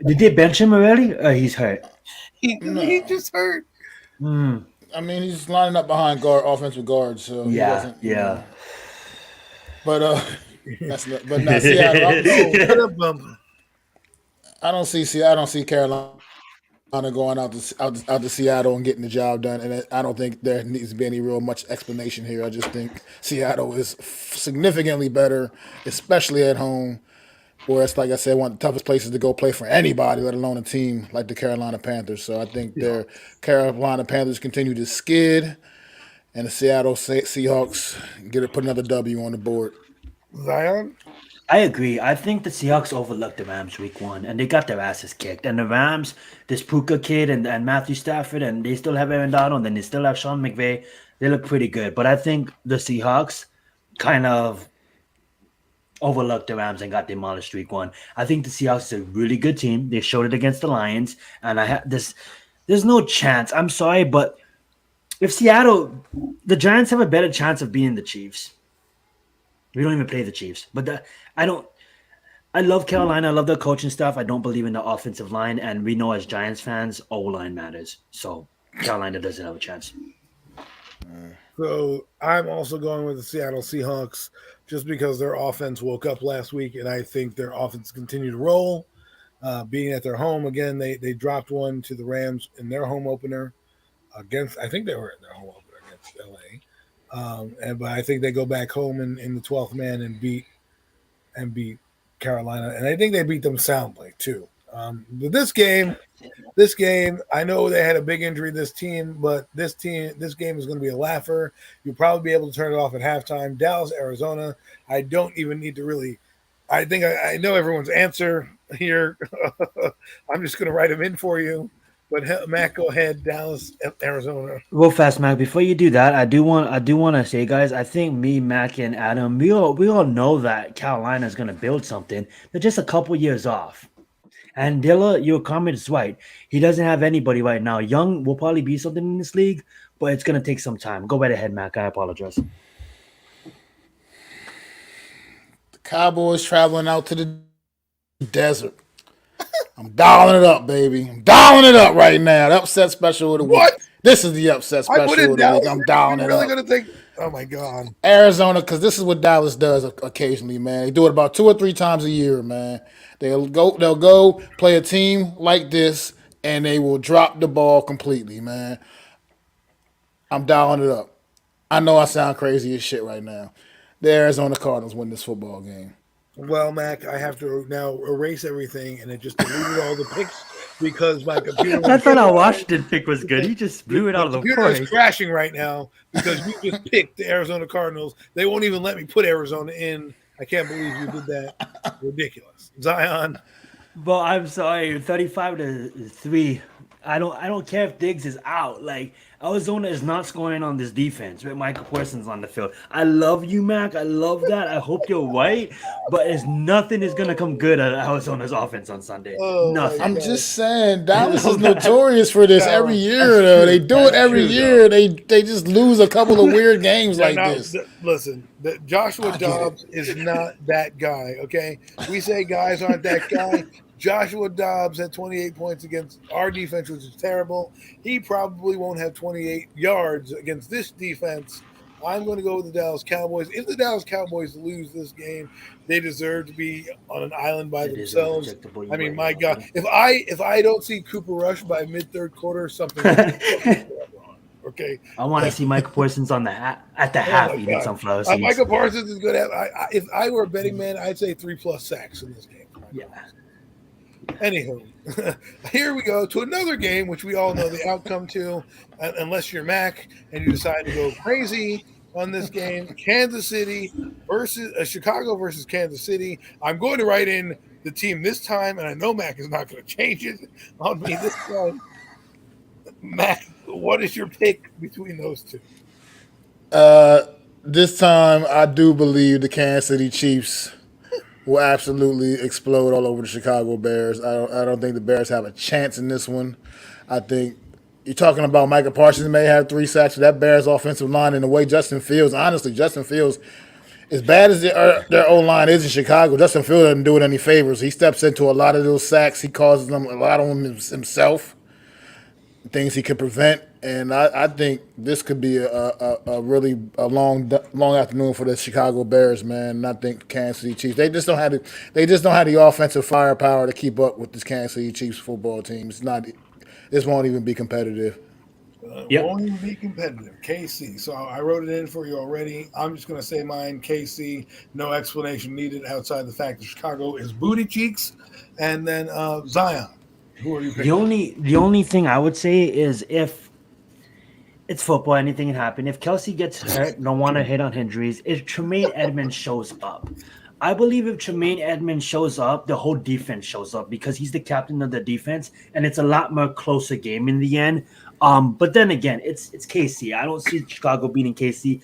Did they bench him already? He's hurt. He just hurt. I mean, he's lining up behind offensive guards, so yeah. But Seattle. I don't see Carolina going out to Seattle and getting the job done, and I don't think there needs to be any real much explanation here. I just think Seattle is significantly better, especially at home, where it's, like I said, one of the toughest places to go play for anybody, let alone a team like the Carolina Panthers. So I think their Carolina Panthers continue to skid, and the Seattle Seahawks put another W on the board. Zion? I agree. I think the Seahawks overlooked the Rams week 1, and they got their asses kicked. And the Rams, this Puka kid and Matthew Stafford, and they still have Aaron Donald, and they still have Sean McVay. They look pretty good. But I think the Seahawks kind of overlooked the Rams and got demolished week 1. I think the Seahawks is a really good team. They showed it against the Lions, and there's no chance. I'm sorry, but if the Giants have a better chance of beating the Chiefs. We don't even play the Chiefs, but I love Carolina. I love their coaching staff. I don't believe in the offensive line, and we know as Giants fans, O-line matters. So Carolina doesn't have a chance. So I'm also going with the Seattle Seahawks just because their offense woke up last week, and I think their offense continue to roll. Being at their home again, they dropped one to the Rams in their home opener against. I think they were in their home opener against LA, but I think they go back home in the 12th man and beat Carolina, and I think they beat them soundly too. But this game, I know they had a big injury. This game is going to be a laugher. You'll probably be able to turn it off at halftime. Dallas, Arizona. I don't even need to really. I think I know everyone's answer here. I'm just going to write them in for you. But Matt, go ahead. Dallas, Arizona. Real fast, Mac. Before you do that, I do want to say, guys. I think me, Mac, and Adam, we all know that Carolina is going to build something. They're just a couple years off. And Dilla, your comment is right. He doesn't have anybody right now. Young will probably be something in this league, but it's going to take some time. Go right ahead, Mac. I apologize. The Cowboys traveling out to the desert. I'm dialing it up, baby. I'm dialing it up right now. The upset special of the week. What? This is the upset I special put of in the Dallas. week. I'm dialing You're it really up. going to think? Oh my God. Arizona, because this is what Dallas does occasionally, man. They do it about 2 or 3 times a year, man. They'll go play a team like this, and they will drop the ball completely, man. I'm dialing it up. I know I sound crazy as shit right now. The Arizona Cardinals win this football game. Well, Mac, I have to now erase everything, and it just deleted all the pics because my computer. I thought our Washington pick was good. He just blew it out of the computer is park. crashing right now because you just picked the Arizona Cardinals. They won't even let me put Arizona in. I can't believe you did that. Ridiculous, Zion. But I'm sorry, 35-3. I don't care if Diggs is out. Like, Arizona is not scoring on this defense with Michael Parsons on the field. I love you, Mac. I love that. I hope you're right. But nothing is gonna come good out of Arizona's offense on Sunday. Oh, Nothing. I'm just saying, Dallas is notorious for this every year, though. They do it every year. They just lose a couple of weird games like this. Listen, Joshua Dobbs is not that guy, okay? We say guys aren't that guy. Joshua Dobbs had 28 points against our defense, which is terrible. He probably won't have 28 yards against this defense. I'm going to go with the Dallas Cowboys. If the Dallas Cowboys lose this game, they deserve to be on an island by themselves. I mean, my God, if I don't see Cooper Rush by mid-third quarter, something wrong. Okay. I want to see Michael Parsons on at the half eating sunflower seeds. Michael Parsons is going to have. If I were a betting man, I'd say 3+ sacks in this game. Yeah. Anywho, here we go to another game, which we all know the outcome to, unless you're Mac and you decide to go crazy on this game. Kansas City versus Chicago versus Kansas City. I'm going to write in the team this time, and I know Mac is not going to change it on me this time. Mac, what is your pick between those two? This time, I do believe the Kansas City Chiefs will absolutely explode all over the Chicago Bears. I don't think the Bears have a chance in this one. I think you're talking about Michael Parsons may have 3 sacks for that Bears offensive line, and the way Justin Fields, honestly, as bad as their O-line is in Chicago, Justin Fields doesn't do it any favors. He steps into a lot of those sacks. He causes them a lot of them himself, things he could prevent. And I think this could be a really long afternoon for the Chicago Bears, man. And I think Kansas City Chiefs, they just don't have the offensive firepower to keep up with this Kansas City Chiefs football team. This won't even be competitive. Won't even be competitive. KC. So I wrote it in for you already. I'm just going to say mine. KC. No explanation needed outside the fact that Chicago is booty cheeks. And then Zion. Who are you picking? The only thing I would say is if it's football, anything can happen. If Kelsey gets hurt, don't want to hit on injuries. If Tremaine Edmonds shows up, I believe if Tremaine Edmonds shows up, the whole defense shows up because he's the captain of the defense, and it's a lot more closer game in the end. But then again, it's KC. I don't see Chicago beating KC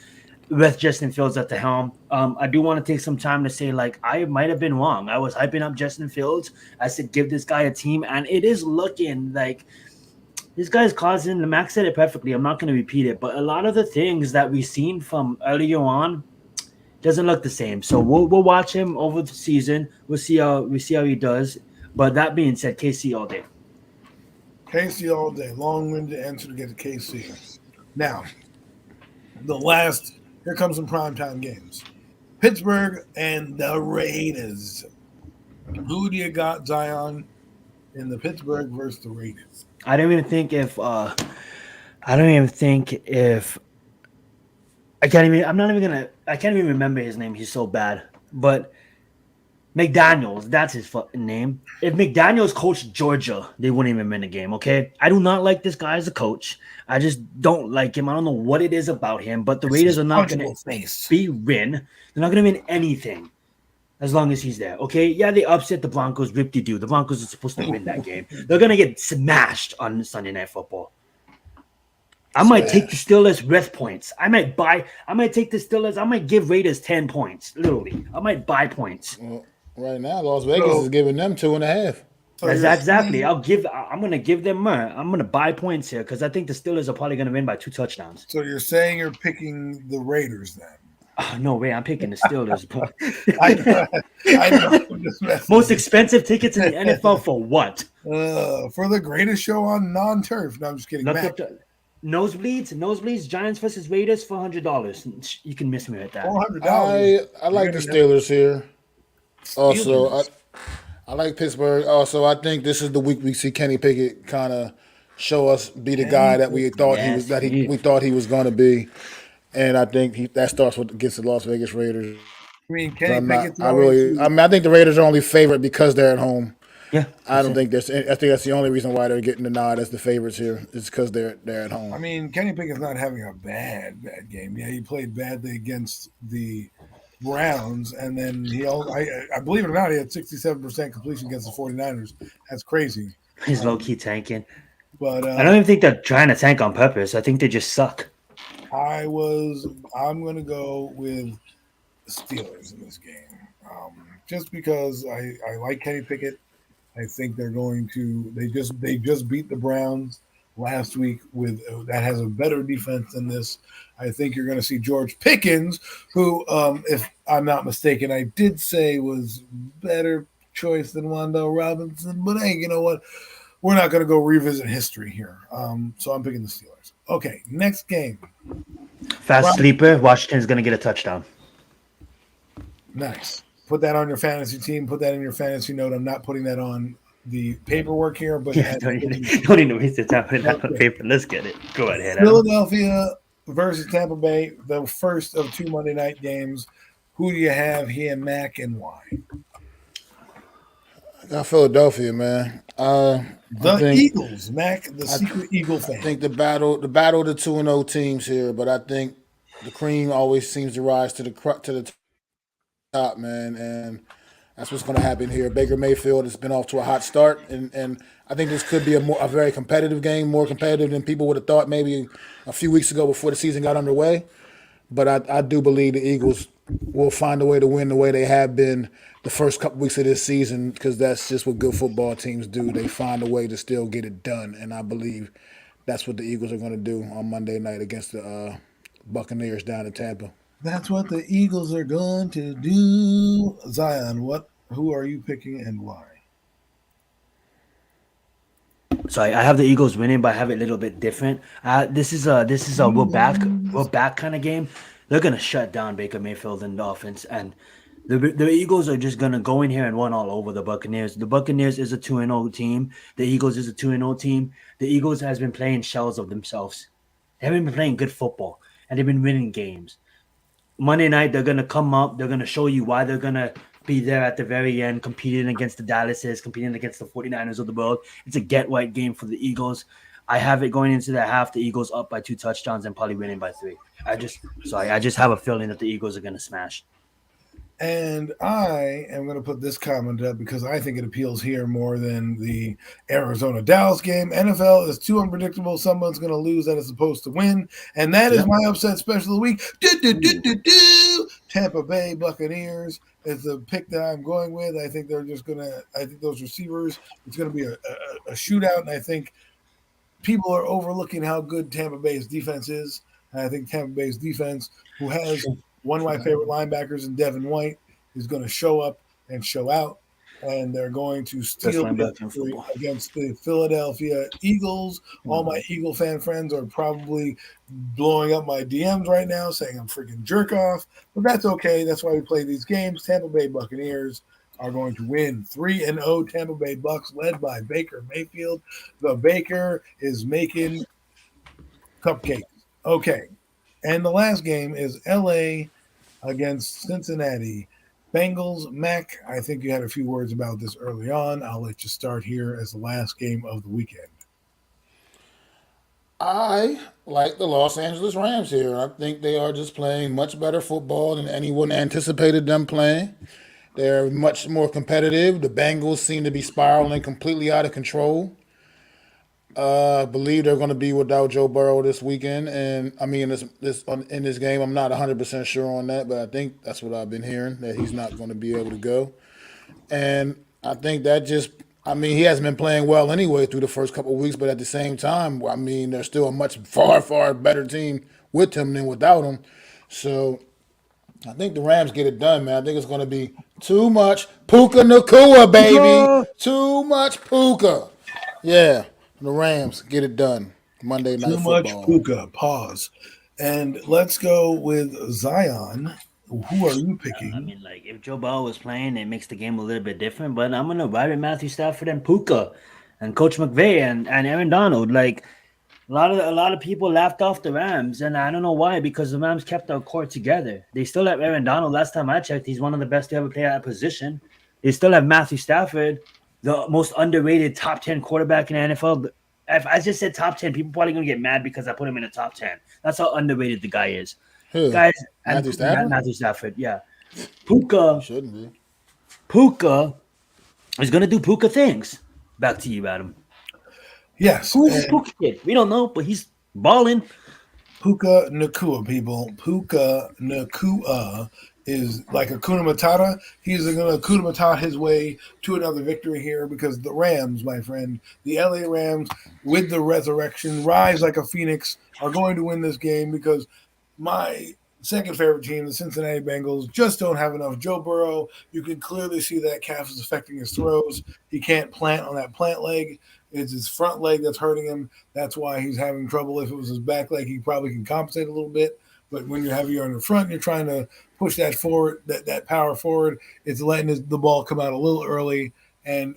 with Justin Fields at the helm. I do want to take some time to say, like, I might have been wrong. I was hyping up Justin Fields. I said, give this guy a team, and it is looking like this guy's causing, the Max said it perfectly. I'm not going to repeat it, but a lot of the things that we've seen from earlier on doesn't look the same. So we'll watch him over the season. We'll see how he does. But that being said, KC all day. KC all day. Long-winded answer to get to KC. Now, Here comes some primetime games. Pittsburgh and the Raiders. Who do you got, Zion, in the Pittsburgh versus the Raiders? I don't even think if I don't even think if I can't even. I'm not even gonna. I can't even remember his name. He's so bad. But McDaniels, that's his fucking name. If McDaniels coached Georgia, they wouldn't even win a game. Okay, I do not like this guy as a coach. I just don't like him. I don't know what it is about him. But the Raiders are not gonna win. They're not gonna win anything as long as he's there. Okay, yeah, they upset the Broncos, rip-de-doo. The Broncos are supposed to win that game. They're gonna get smashed on Sunday Night Football. I might take the Steelers with points. I might take the Steelers. I might give Raiders 10 points. Literally. I might buy points. Well, right now, Las Vegas is giving them 2.5. Exactly. I'm gonna give them more. I'm gonna buy points here because I think the Steelers are probably gonna win by 2 touchdowns. So you're saying you're picking the Raiders then? Oh, no way, I'm picking the Steelers. I know. Most expensive tickets in the NFL for what? For the greatest show on non-turf. No, I'm just kidding. Nosebleeds, Giants versus Raiders, $400. You can miss me with that. $400. I like the Steelers here. Also, I like Pittsburgh. Also, I think this is the week we see Kenny Pickett kind of show us be the guy that we thought we thought he was going to be, and I think that starts against the Las Vegas Raiders. I mean, Kenny Pickett's I think the Raiders are only favorite because they're at home. Yeah, I think that's the only reason why they're getting the nod as the favorites here is because they're at home. I mean, Kenny Pickett's not having a bad game. Yeah, he played badly against the Browns, and then I believe it or not, he had 67% completion against the 49ers. That's crazy. He's low-key tanking. But I don't even think they're trying to tank on purpose. I think they just suck. I'm going to go with Steelers in this game, just because I like Kenny Pickett. I think they're going to. They just beat the Browns last week with that has a better defense than this. I think you're going to see George Pickens, who, if I'm not mistaken, I did say was better choice than Wandale Robinson. But hey, you know what? We're not going to go revisit history here. So I'm picking the Steelers. Okay, next game. Fast sleeper. Washington's going to get a touchdown. Nice. Put that on your fantasy team. Put that in your fantasy note. I'm not putting that on the paperwork here, but don't need to waste your time putting that on paper. Let's get it. Go ahead. Philadelphia versus Tampa Bay, the first of 2 Monday night games. Who do you have here, Mac, and why? I got Philadelphia, man. Eagles, Mac, the secret Eagle fan. I think the battle of the 2-0 teams here, but I think the cream always seems to rise to the top, man, and that's what's going to happen here. Baker Mayfield has been off to a hot start, and I think this could be a very competitive game, more competitive than people would have thought maybe a few weeks ago before the season got underway. But I do believe the Eagles will find a way to win the way they have been the first couple weeks of this season, because that's just what good football teams do. They find a way to still get it done, and I believe that's what the Eagles are going to do on Monday night against the Buccaneers down in Tampa. That's what the Eagles are going to do. Zion, who are you picking and why? So I have the Eagles winning, but I have it a little bit different. This is a we're back kind of game. They're gonna shut down Baker Mayfield and the offense, and the Eagles are just gonna go in here and run all over the Buccaneers. The Buccaneers is a 2-0 team. The Eagles is a 2-0 team. The Eagles has been playing shells of themselves. They haven't been playing good football, and they've been winning games. Monday night, they're going to come up. They're going to show you why they're going to be there at the very end, competing against the Dallases, competing against the 49ers of the world. It's a get-right game for the Eagles. I have it going into the half, the Eagles up by 2 touchdowns and probably winning by 3. I just have a feeling that the Eagles are going to smash. And I am going to put this comment up because I think it appeals here more than the Arizona-Dallas game. NFL is too unpredictable. Someone's going to lose that is supposed to win. And that is my upset special of the week. Tampa Bay Buccaneers is the pick that I'm going with. I think they're just going to – I think those receivers, it's going to be a shootout. And I think people are overlooking how good Tampa Bay's defense is. And I think Tampa Bay's defense, who has – one of my favorite linebackers in Devin White, is going to show up and show out. and they're going to Best steal the linebacker in victory football. against the Philadelphia Eagles. All my Eagle fan friends are probably blowing up my DMs right now saying I'm freaking jerk off, but that's okay. That's why we play these games. Tampa Bay Buccaneers are going to win 3-0. Tampa Bay Bucks led by Baker Mayfield. The Baker is making cupcakes. Okay. And the last game is LA against Cincinnati. Bengals, Mac, I think you had a few words about this early on. I'll let you start here as the last game of the weekend. I like the Los Angeles Rams here. I think they are just playing much better football than anyone anticipated them playing. They're much more competitive. The Bengals seem to be spiraling completely out of control. I believe they're going to be without Joe Burrow this weekend, and I mean in this game, I'm not 100% sure on that, but I think that's what I've been hearing, that he's not going to be able to go. And I think that just, I mean, he hasn't been playing well anyway through the first couple of weeks, but at the same time, I mean, they're still a much far better team with him than without him. So I think the Rams get it done, man. I think it's going to be too much Puka Nakua, baby. Puka! Too much Puka. Yeah, the Rams get it done. Monday Night Too much Football. Puka. Pause. And let's go with Zion. Who are you picking? I mean, like, if Joe Burrow was playing, it makes the game a little bit different. But I'm gonna ride with Matthew Stafford and Puka, and Coach McVay and Aaron Donald. Like, a lot of people laughed off the Rams, and I don't know why, because the Rams kept their core together. They still have Aaron Donald. Last time I checked, he's one of the best to ever play at that position. They still have Matthew Stafford, the most underrated top 10 quarterback in the NFL. If I just said top 10, people probably gonna get mad because I put him in the top 10. That's how underrated the guy is. Who? Guys, Matthew Stafford? Matthew Stafford, yeah. Puka Shouldn't be. is gonna do Puka things. Back to you, Adam. Yes. Who's this Puka kid? We don't know, but he's balling. Puka Nakua, people. Puka Nakua is like Hakuna Matata. He's going to Hakuna Matata his way to another victory here because the Rams, my friend, the LA Rams, with the resurrection, rise like a phoenix, are going to win this game because my second favorite team, the Cincinnati Bengals, just don't have enough. Joe Burrow, you can clearly see that calf is affecting his throws. He can't plant on that plant leg. It's his front leg that's hurting him. That's why he's having trouble. If it was his back leg, he probably can compensate a little bit. But when you're heavier on the front, you're trying to push that forward, that power forward. It's letting the ball come out a little early and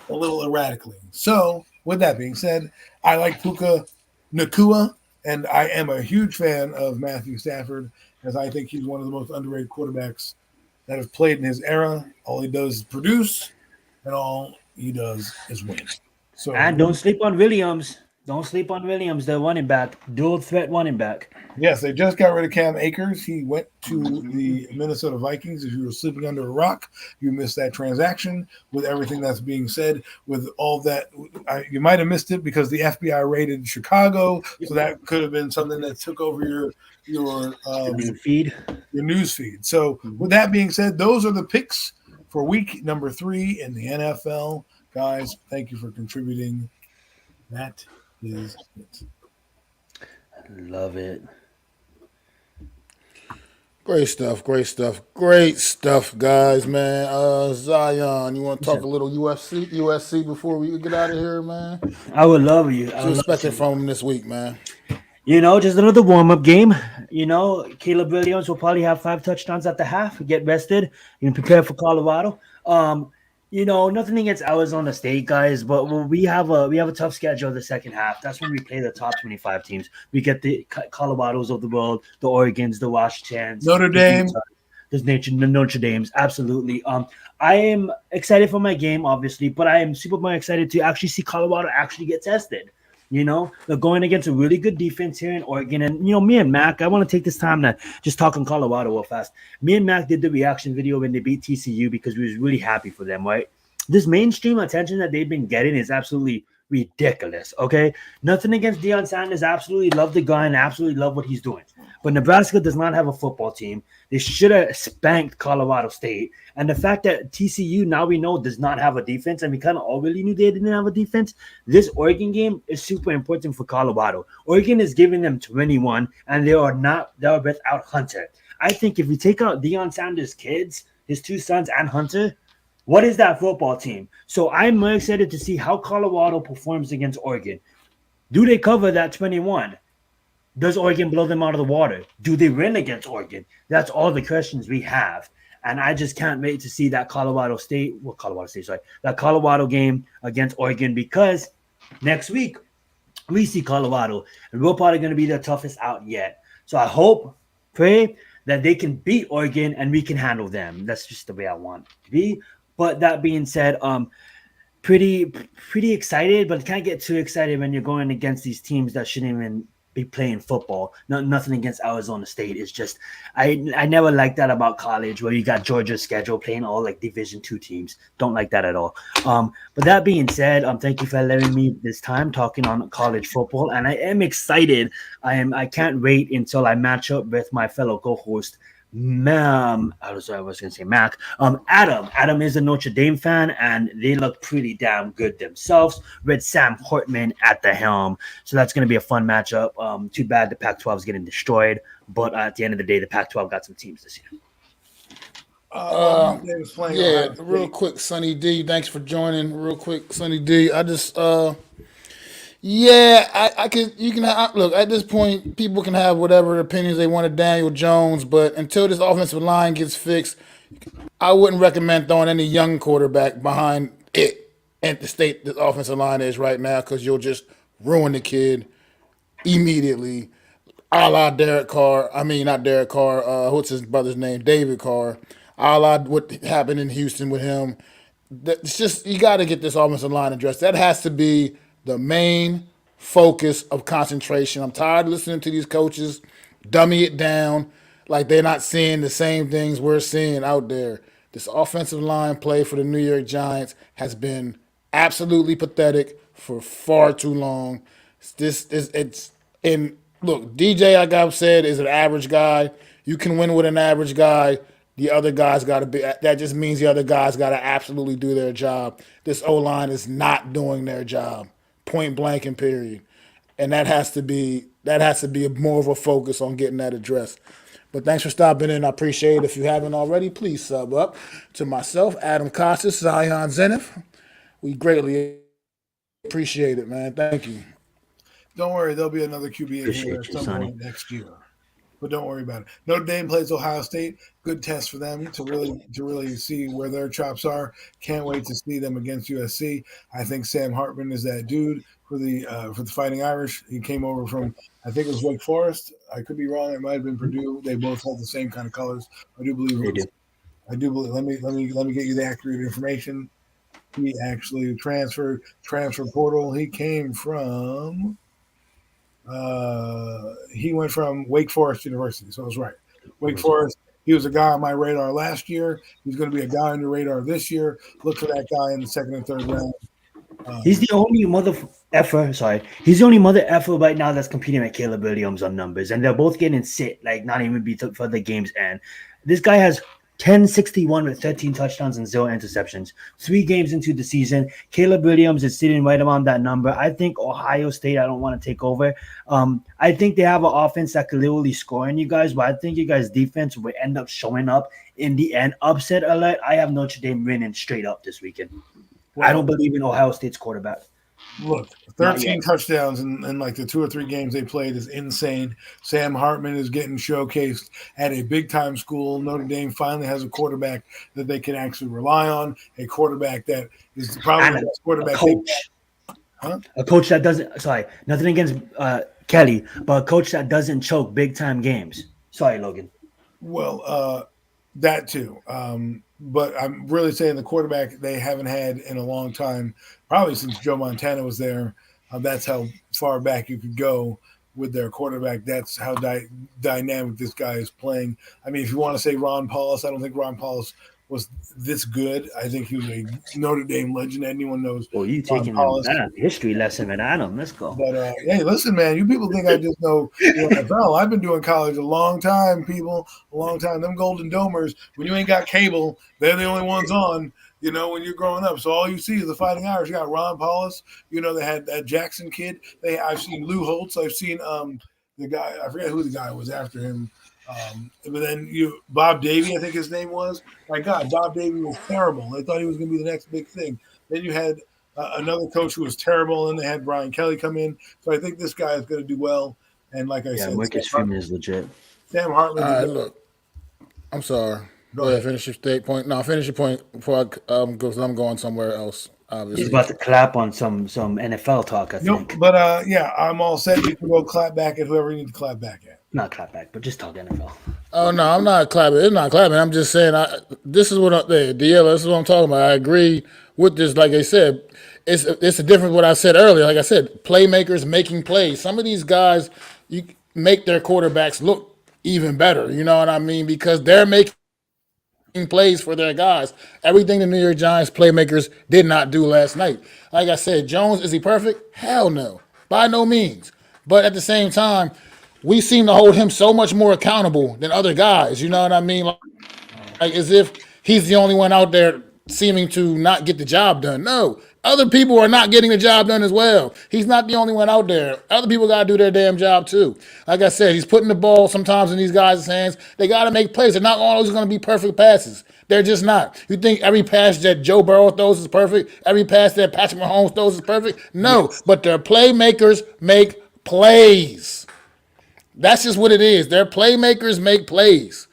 a little erratically. So, with that being said, I like Puka Nakua, and I am a huge fan of Matthew Stafford, as I think he's one of the most underrated quarterbacks that have played in his era. All he does is produce, and all he does is win. So, And don't sleep on Williams. Don't sleep on Williams, the running back, dual threat running back. yes, they just got rid of Cam Akers. He went to the Minnesota Vikings. If you were sleeping under a rock, you missed that transaction with everything that's being said. With all that, you might have missed it because the FBI raided Chicago. So that could have been something that took over your Feed. your news feed. So with that being said, those are the picks for week number 3 in the NFL. Guys, thank you for contributing. That is it. Love it. Great stuff, guys, man. Zion, you want to talk a little USC before we get out of here, man? I would love you. What you expecting from him this week, man? Just another warm-up game. Caleb Williams will probably have 5 touchdowns at the half. Get rested. Prepare for Colorado. Nothing against Arizona State, guys, but we have a tough schedule the second half. That's when we play the top 25 teams. We get the Colorados of the world, the Oregons, the Washingtons, Notre Dame. The Notre Dames, absolutely. I am excited for my game, obviously, but I am super more excited to actually see Colorado actually get tested. They're going against a really good defense here in Oregon. And, me and Mac, I want to take this time to just talk on Colorado real fast. Me and Mac did the reaction video when they beat TCU because we was really happy for them, right? This mainstream attention that they've been getting is absolutely ridiculous, okay? Nothing against Deion Sanders. Absolutely love the guy and absolutely love what he's doing. But Nebraska does not have a football team. They should have spanked Colorado State. And the fact that TCU, now we know, does not have a defense, and we kind of already knew they didn't have a defense, this Oregon game is super important for Colorado. Oregon is giving them 21, and they are without Hunter. I think if we take out Deion Sanders' kids, his 2 sons and Hunter, What is that football team? So I'm excited to see how Colorado performs against Oregon. Do they cover that 21? Does Oregon blow them out of the water? Do they win against Oregon? That's all the questions we have. And I just can't wait to see that that Colorado game against Oregon, because next week we see Colorado, and we're probably going to be the toughest out yet. So I hope, pray that they can beat Oregon and we can handle them. That's just the way I want it to be. But that being said, pretty excited, but can't get too excited when you're going against these teams that shouldn't even be playing football. Nothing against Arizona State. It's just I never liked that about college, where you got Georgia's schedule playing all like Division II teams. Don't like that at all. But that being said, thank you for letting me this time talking on college football, and I am excited. I can't wait until I match up with my fellow co-host. I was going to say Mac. Adam is a Notre Dame fan, and they look pretty damn good themselves with Sam Hortman at the helm. So that's going to be a fun matchup. Too bad the Pac-12 is getting destroyed, but at the end of the day, the Pac-12 got some teams this year. Real quick, Sonny D. Thanks for joining. Real quick, Sonny D. I just I can. You can look at this point. People can have whatever opinions they want of Daniel Jones, but until this offensive line gets fixed, I wouldn't recommend throwing any young quarterback behind it at the state the offensive line is right now, because you'll just ruin the kid immediately. A la Derek Carr. I mean, not Derek Carr. What's his brother's name? David Carr. A la what happened in Houston with him. It's just, you got to get this offensive line addressed. That has to be the main focus of concentration. I'm tired of listening to these coaches dummy it down like they're not seeing the same things we're seeing out there. This offensive line play for the New York Giants has been absolutely pathetic for far too long. Look, DJ, like I've said, is an average guy. You can win with an average guy. The other guys got to be. That just means the other guys got to absolutely do their job. This O-line is not doing their job, point blank and period. And that has to be more of a focus on getting that addressed. But thanks for stopping in. I appreciate it. If you haven't already, please sub up to myself, Adam Costas, Zion Zenith. We greatly appreciate it, man. Thank you. Don't worry, there'll be another QB in here at some point next year. But don't worry about it. Notre Dame plays Ohio State. Good test for them to really see where their chops are. Can't wait to see them against USC. I think Sam Hartman is that dude for the Fighting Irish. He came over from, I think it was Wake Forest. I could be wrong. It might have been Purdue. They both have the same kind of colors. I do believe it was. I do believe. Let me get you the accurate information. He actually transfer portal. He came from. He went from Wake Forest University, so I was right. Wake Forest. He was a guy on my radar last year. He's going to be a guy on your radar this year. Look for that guy in the second and third round. He's the only mother effer. Sorry, he's the only mother effer right now that's competing with Caleb Williams on numbers, and they're both getting sit, like not even be for the game's end. This guy has 1061 with 13 touchdowns and 0 interceptions. 3 games into the season, Caleb Williams is sitting right around that number. I think Ohio State, I don't want to take over. I think they have an offense that could literally score on you guys, but I think you guys' defense will end up showing up in the end. Upset alert, I have Notre Dame winning straight up this weekend. Well, I don't believe in Ohio State's quarterback. Look, 13 touchdowns in like the 2 or 3 games they played is insane. Sam Hartman is getting showcased at a big-time school. Notre Dame finally has a quarterback that they can actually rely on, a quarterback that is probably the best quarterback. A coach that doesn't – sorry, nothing against Kelly, but a coach that doesn't choke big-time games. Sorry, Logan. Well, that too. But I'm really saying the quarterback they haven't had in a long time, probably since Joe Montana was there. That's how far back you could go with their quarterback. That's how dynamic this guy is playing. I mean, if you want to say Ron Paulus, I don't think Ron Paulus was this good. I think he was a Notre Dame legend. Anyone knows. Well, you taking a history lesson with Adam. Let's go. But hey, listen, man, you people think I just know the NFL. I've been doing college a long time, people, a long time. Them Golden Domers, when you ain't got cable, they're the only ones on. You know, when you're growing up, so all you see is the Fighting Irish. You got Ron Paulus. You know, they had that Jackson kid. I've seen Lou Holtz. I've seen the guy, I forget who the guy was after him. But then Bob Davey, I think his name was. My God, Bob Davey was terrible. They thought he was going to be the next big thing. Then you had another coach who was terrible, and they had Brian Kelly come in. So I think this guy is going to do well. And like I said, Marcus Freeman is legit. Sam Hartman. All right, look. I'm sorry. Go ahead. Finish your state point. No, finish your point before I go, because I'm going somewhere else. Obviously, He's about to clap on some NFL talk, I think. But I'm all set. You can go clap back at whoever you need to clap back at. Not clap back, but just talk NFL. Oh no, I'm not clapping. It's not clapping. I'm just saying. This is what DL. This is what I'm talking about. I agree with this. Like I said, it's a different what I said earlier. Like I said, playmakers making plays. Some of these guys, you make their quarterbacks look even better. You know what I mean? Because they're making plays for their guys. Everything the New York Giants playmakers did not do last night. Like I said, Jones, is he perfect? Hell no. By no means. But at the same time, we seem to hold him so much more accountable than other guys. You know what I mean? Like as if he's the only one out there seeming to not get the job done. No. Other people are not getting the job done as well. He's not the only one out there. Other people got to do their damn job too. Like I said, he's putting the ball sometimes in these guys' hands. They got to make plays. They're not always going to be perfect passes. They're just not. You think every pass that Joe Burrow throws is perfect? Every pass that Patrick Mahomes throws is perfect? No, yes. But their playmakers make plays. That's just what it is. Their playmakers make plays.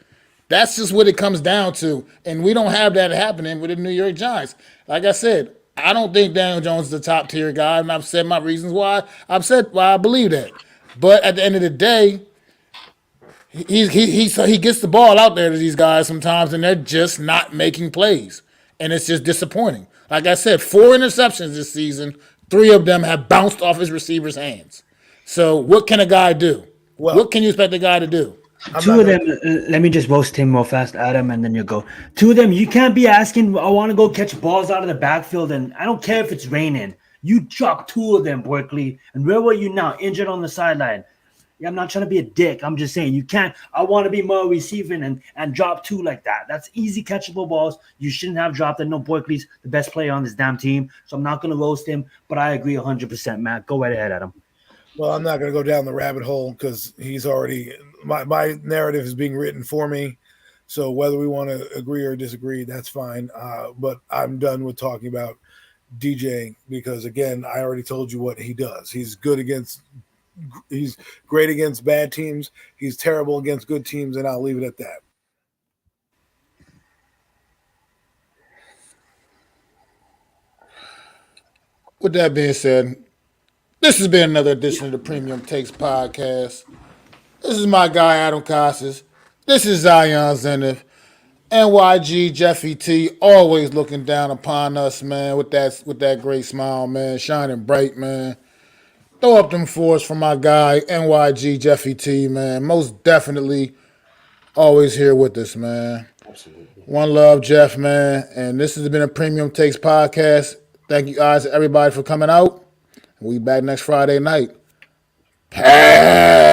That's just what it comes down to. And we don't have that happening with the New York Giants. Like I said, I don't think Daniel Jones is a top tier guy, and I've said my reasons why. I've said why I believe that. But at the end of the day, he gets the ball out there to these guys sometimes, and they're just not making plays. And it's just disappointing. Like I said, 4 interceptions this season. 3 of them have bounced off his receivers' hands. So what can a guy do? Well, what can you expect a guy to do? 2 of them, let me just roast him real fast, Adam, and then you go. 2 of them, you can't be asking, I want to go catch balls out of the backfield, and I don't care if it's raining. You dropped 2 of them, Berkeley, and where were you now? Injured on the sideline. Yeah, I'm not trying to be a dick. I'm just saying you can't. I want to be more receiving and drop 2 like that. That's easy catchable balls. You shouldn't have dropped it. No, Berkeley's the best player on this damn team, so I'm not going to roast him, but I agree 100%, Matt. Go right ahead, Adam. Well, I'm not going to go down the rabbit hole because he's already my narrative is being written for me. So whether we want to agree or disagree, that's fine. But I'm done with talking about DJ because, again, I already told you what he does. He's great against bad teams. He's terrible against good teams, and I'll leave it at that. With that being said, this has been another edition of the Premium Takes Podcast. This is my guy, Adam Costas. This is Zion Zenith. NYG Jeffy T, always looking down upon us, man, with that great smile, man, shining bright, man. Throw up them 4s for my guy, NYG Jeffy T, man. Most definitely always here with us, man. Absolutely. One love, Jeff, man. And this has been a Premium Takes Podcast. Thank you guys, everybody, for coming out. We back next Friday night. Pass.